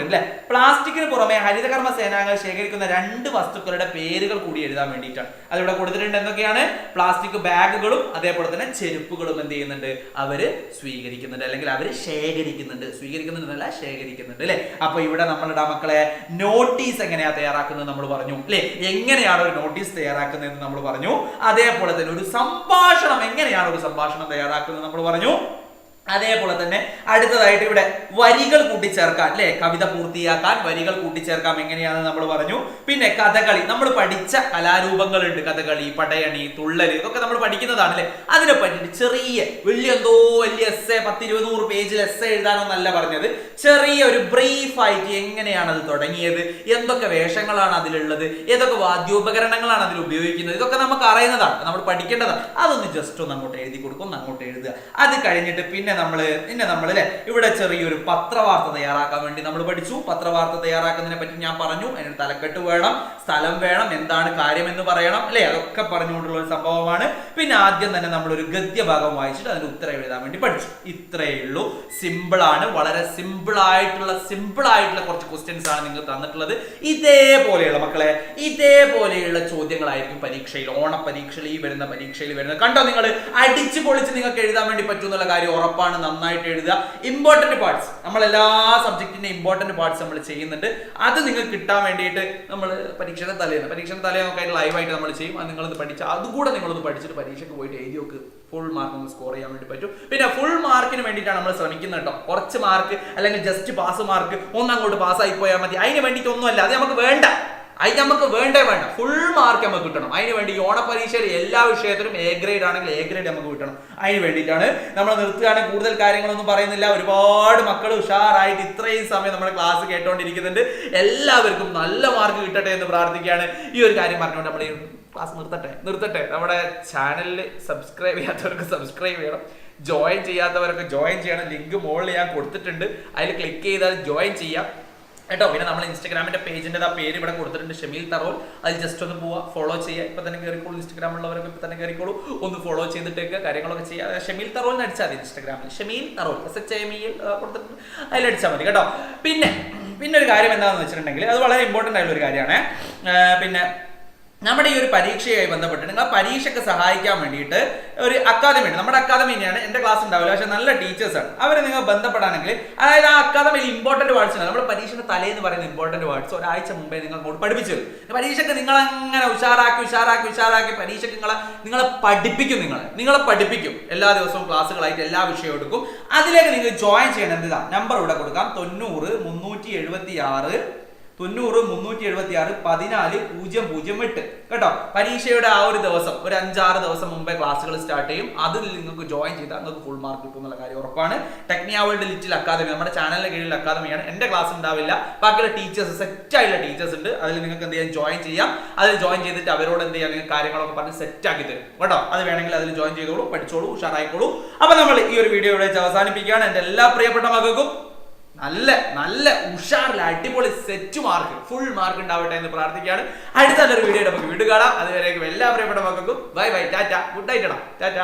അല്ലെ. പ്ലാസ്റ്റിക്കിന് പുറമെ ഹരിതകർമ്മ സേനാംഗങ്ങൾ ശേഖരിക്കുന്ന 2 വസ്തുക്കളുടെ പേരുകൾ കൂടി എഴുതാൻ വേണ്ടിയിട്ടാണ്. അതിവിടെ കൊടുത്തിട്ടുണ്ട്. എന്തൊക്കെയാണ്? പ്ലാസ്റ്റിക് ബാഗുകളും അതേപോലെ തന്നെ ചെരുപ്പുകളും എന്ത് ചെയ്യുന്നുണ്ട്, അവര് സ്വീകരിക്കുന്നുണ്ട് അല്ലെങ്കിൽ അവര് ശേഖരിക്കുന്നുണ്ട് അല്ലെ. അപ്പൊ ഇവിടെ നമ്മളുടെ മക്കളെ നോട്ടീസ് എങ്ങനെയാ തയ്യാറാക്കുന്നത് നമ്മൾ പറഞ്ഞു അല്ലെ. എങ്ങനെയാണ് ഒരു നോട്ടീസ് തയ്യാറാക്കുന്നത് നമ്മൾ പറഞ്ഞു. അതേപോലെ തന്നെ ഒരു സംഭാഷണം എങ്ങനെയാണ് ഒരു സംഭാഷണം തയ്യാറാക്കുന്നത് നമ്മൾ പറഞ്ഞു. അതേപോലെ തന്നെ അടുത്തതായിട്ട് ഇവിടെ വരികൾ കൂട്ടിച്ചേർക്കാൻ അല്ലെ, കവിത പൂർത്തിയാക്കാൻ വരികൾ കൂട്ടിച്ചേർക്കാം എങ്ങനെയാണെന്ന് നമ്മൾ പറഞ്ഞു. പിന്നെ കഥകളി, നമ്മൾ പഠിച്ച കലാരൂപങ്ങളുണ്ട്, കഥകളി, പടയണി, തുള്ളല്, ഇതൊക്കെ നമ്മൾ പഠിക്കുന്നതാണ് അല്ലെ. അതിനെ പറ്റിയിട്ട് വലിയ എസ്സേ 10-20 പേജിൽ എസ്സേ എഴുതാനൊന്നല്ല പറഞ്ഞത്, ചെറിയ ഒരു ബ്രീഫ് ആയിട്ട് എങ്ങനെയാണ് അത് തുടങ്ങിയത്, എന്തൊക്കെ വേഷങ്ങളാണ് അതിലുള്ളത്, ഏതൊക്കെ വാദ്യോപകരണങ്ങളാണ് അതിൽ ഉപയോഗിക്കുന്നത്, ഇതൊക്കെ നമുക്ക് അറിയുന്നതാണ്, നമ്മൾ പഠിക്കേണ്ടതാണ്. അതൊന്ന് ജസ്റ്റ് ഒന്ന് അങ്ങോട്ട് എഴുതി കൊടുക്കും, അങ്ങോട്ട് എഴുതുക. അത് കഴിഞ്ഞിട്ട് പിന്നെ നമ്മൾ അല്ലെ ഇവിടെ ചെറിയൊരു പത്രവാർത്ത തയ്യാറാക്കാൻ വേണ്ടി നമ്മൾ പഠിച്ചു. പത്രവാർത്ത തയ്യാറാക്കുന്നതിനെ പറ്റി ഞാൻ പറഞ്ഞു. അതിന് തലക്കെട്ട് വേണം, സ്ഥലം വേണം, എന്താണ് കാര്യം എന്ന് പറയണം അല്ലെ, അതൊക്കെ പറഞ്ഞുകൊണ്ടുള്ള ഒരു സംഭവമാണ്. പിന്നെ ആദ്യം തന്നെ നമ്മൾ ഒരു ഗദ്യഭാഗം വായിച്ചിട്ട് അതിന് ഉത്തരം എഴുതാൻ വേണ്ടി പഠിച്ചു. ഇത്രയേ ഉള്ളൂ. സിമ്പിളാണ്, വളരെ സിമ്പിൾ ആയിട്ടുള്ള കുറച്ച് ക്വസ്റ്റ്യൻസ് ആണ് നിങ്ങൾ തന്നിട്ടുള്ളത്. ഇതേപോലെയുള്ള മക്കളെ, ഇതേപോലെയുള്ള ചോദ്യങ്ങളായിരിക്കും പരീക്ഷയിൽ, ഓണപരീക്ഷയിൽ ഈ വരുന്ന പരീക്ഷയിൽ വരുന്നത്. കണ്ടോ, നിങ്ങൾ അടിച്ചു പൊളിച്ച് നിങ്ങൾക്ക് എഴുതാൻ വേണ്ടി പറ്റുമെന്നുള്ള കാര്യം ഉറപ്പാണ്. നന്നായിട്ട് എഴുതുക. ഇമ്പോർട്ടന്റ് പാർട്സ്, നമ്മൾ എല്ലാ സബ്ജക്റ്റിന്റെ ഇമ്പോർട്ടന്റ് പാർട്സ് നമ്മൾ ചെയ്യുന്നുണ്ട്. അത് നിങ്ങൾക്ക് കിട്ടാൻ വേണ്ടിയിട്ട് നമ്മൾ പരീക്ഷയുടെ തലേന്നൊക്കെ ലൈവായിട്ട് നമ്മൾ ചെയ്യും. അത് നിങ്ങളൊന്ന് പഠിച്ച് അതുകൂടെ നിങ്ങളൊന്ന് പഠിച്ചിട്ട് പരീക്ഷയ്ക്ക് പോയിട്ട് എഴുതി നോക്ക്. ഫുൾ മാർക്ക് നമുക്ക് സ്കോർ ചെയ്യാൻ വേണ്ടി പറ്റും. പിന്നെ ഫുൾ മാർക്കിന് വേണ്ടിയിട്ടാണ് നമ്മൾ ശ്രമിക്കുന്നത് കേട്ടോ. കുറച്ച് മാർക്ക് അല്ലെങ്കിൽ ജസ്റ്റ് പാസ് മാർക്ക് ഒന്നങ്ങോട്ട് പാസ്സായി പോയാൽ മതി. അതിന് വേണ്ടിയിട്ടൊന്നുമല്ല, അത് നമുക്ക് വേണ്ട. വേണ്ട ഫുൾ മാർക്ക് നമുക്ക് കിട്ടണം. അതിന് വേണ്ടി ഓണപരീക്ഷയിൽ എല്ലാ വിഷയത്തിലും A ഗ്രേഡ് ആണെങ്കിൽ A ഗ്രേഡ് നമുക്ക് കിട്ടണം. അതിന് വേണ്ടിയിട്ടാണ് നമ്മൾ നിർത്തുകയാണ്. കൂടുതൽ കാര്യങ്ങളൊന്നും പറയുന്നില്ല. ഒരുപാട് മക്കൾ ഉഷാറായിട്ട് ഇത്രയും സമയം നമ്മുടെ ക്ലാസ് കേട്ടോണ്ടിരിക്കുന്നുണ്ട്. എല്ലാവർക്കും നല്ല മാർക്ക് കിട്ടട്ടെ എന്ന് പ്രാർത്ഥിക്കുകയാണ്. ഈ ഒരു കാര്യം പറഞ്ഞുകൊണ്ട് നമ്മൾ ക്ലാസ് നിർത്തട്ടെ. നമ്മുടെ ചാനലിൽ സബ്സ്ക്രൈബ് ചെയ്യാത്തവർക്ക് സബ്സ്ക്രൈബ് ചെയ്യണം, ജോയിൻ ചെയ്യാത്തവരൊക്കെ ജോയിൻ ചെയ്യണം. ലിങ്ക് മുകളിൽ ഞാൻ കൊടുത്തിട്ടുണ്ട്, അതിൽ ക്ലിക്ക് ചെയ്താൽ ജോയിൻ ചെയ്യാം കേട്ടോ. പിന്നെ നമ്മൾ ഇൻസ്റ്റാഗ്രാമിന്റെ പേജിന്റെ പേര് ഇവിടെ കൊടുത്തിട്ടുണ്ട്, ഷമീൽ തറോൽ. അതിൽ ജസ്റ്റ് ഒന്ന് പോവുക, ഫോളോ ചെയ്യുക. ഇപ്പൊ തന്നെ കയറിക്കോളൂ. ഇൻസ്റ്റാഗ്രാം ഉള്ളവരൊക്കെ ഇപ്പൊ തന്നെ കയറിക്കോളൂ, ഒന്ന് ഫോളോ ചെയ്തിട്ടേക്ക് കാര്യങ്ങളൊക്കെ ചെയ്യുക. ഷമീൽ തറോൽ അടിച്ചാൽ മതി ഇൻസ്റ്റാഗ്രാമിൽ, ഷമീൽ തറോൽ SHAMEL കൊടുത്തിട്ടുണ്ട്, അതിലടിച്ചാൽ മതി കേട്ടോ. പിന്നെ ഒരു കാര്യം എന്താണെന്ന് വെച്ചിട്ടുണ്ടെങ്കിൽ അത് വളരെ ഇമ്പോർട്ടൻ്റ് ആയിട്ടുള്ള ഒരു കാര്യമാണ്. പിന്നെ നമ്മുടെ ഈ ഒരു പരീക്ഷയുമായി ബന്ധപ്പെട്ട് നിങ്ങൾ പരീക്ഷയ്ക്ക് സഹായിക്കാൻ വേണ്ടിയിട്ട് ഒരു അക്കാദമി ഉണ്ട്. നമ്മുടെ അക്കാദമി തന്നെയാണ്. എൻ്റെ ക്ലാസ് ഉണ്ടാവില്ല, പക്ഷെ നല്ല ടീച്ചേഴ്സാണ്. അവരെ നിങ്ങൾ ബന്ധപ്പെടാണെങ്കിൽ, അതായത് ആ അക്കാദമിയിൽ ഇമ്പോർട്ടന്റ് വേർഡ്സ് ഉണ്ട്. നമ്മുടെ പരീക്ഷയുടെ തലേന്ന് പറയുന്ന ഇമ്പോർട്ടന്റ് വേർഡ്സ് ഒരാഴ്ച മുമ്പേ നിങ്ങൾ അങ്ങോട്ട് പഠിപ്പിച്ചു തരും. പരീക്ഷയ്ക്ക് നിങ്ങൾ അങ്ങനെ ഉഷാറാക്കി പരീക്ഷയ്ക്ക് നിങ്ങളെ പഠിപ്പിക്കും. എല്ലാ ദിവസവും ക്ലാസ്സുകളായിട്ട് എല്ലാ വിഷയവും എടുക്കും. അതിലേക്ക് നിങ്ങൾ ജോയിൻ ചെയ്യണം. എന്താ നമ്പർ ഇവിടെ കൊടുക്കാം: 90 376 കേട്ടോ. പരീക്ഷയുടെ ആ ഒരു ദിവസം, ഒരു 5-6 ദിവസം മുമ്പേ ക്ലാസ്സുകൾ സ്റ്റാർട്ട് ചെയ്യും. അതിൽ നിങ്ങൾക്ക് ജോയിൻ ചെയ്താൽ നിങ്ങൾക്ക് ഫുൾ മാർക്ക് കിട്ടും എന്നുള്ള കാര്യം ഉറപ്പാണ്. ടെക്നിയ വേൾഡ് ലിറ്റിൽ അക്കാദമി നമ്മുടെ ചാനലിന്റെ കീഴിലുള്ള അക്കാദമിയാണ്. എന്റെ ക്ലാസ് ഉണ്ടാവില്ല, ബാക്കിയുള്ള ടീച്ചേഴ്സ്, സെറ്റ് ആയിട്ടുള്ള ടീച്ചേഴ്സ് ഉണ്ട്. അതിൽ നിങ്ങൾക്ക് എന്ത് ചെയ്യാൻ ജോയിൻ ചെയ്യാം. അതിൽ ജോയിൻ ചെയ്തിട്ട് അവരോട് എന്ത് ചെയ്യാൻ കാര്യങ്ങളൊക്കെ പറഞ്ഞ് സെറ്റ് ആക്കി തരും കേട്ടോ. അത് വേണമെങ്കിൽ അതിൽ ജോയിൻ ചെയ്തോളൂ, പഠിച്ചോളൂ, ഉഷാറായിക്കോളൂ. അപ്പൊ നമ്മൾ ഈ ഒരു വീഡിയോ ഇവിടെ അവസാനിപ്പിക്കുകയാണ്. എന്റെ എല്ലാ പ്രിയപ്പെട്ട മക്കൾക്കും നല്ല ഉഷാറിൽ അടിപൊളി സെറ്റ് മാർക്ക്, ഫുൾ മാർക്ക് ഉണ്ടാവട്ടെ എന്ന് പ്രാർത്ഥിക്കുകയാണ്. അടുത്ത നല്ലൊരു വീഡിയോ നമുക്ക് വീണ്ടും കാണാം. അതുവരേക്കും എല്ലാ പ്രിയപ്പെട്ട മക്കൾക്കും bye, tata, good night, Tata.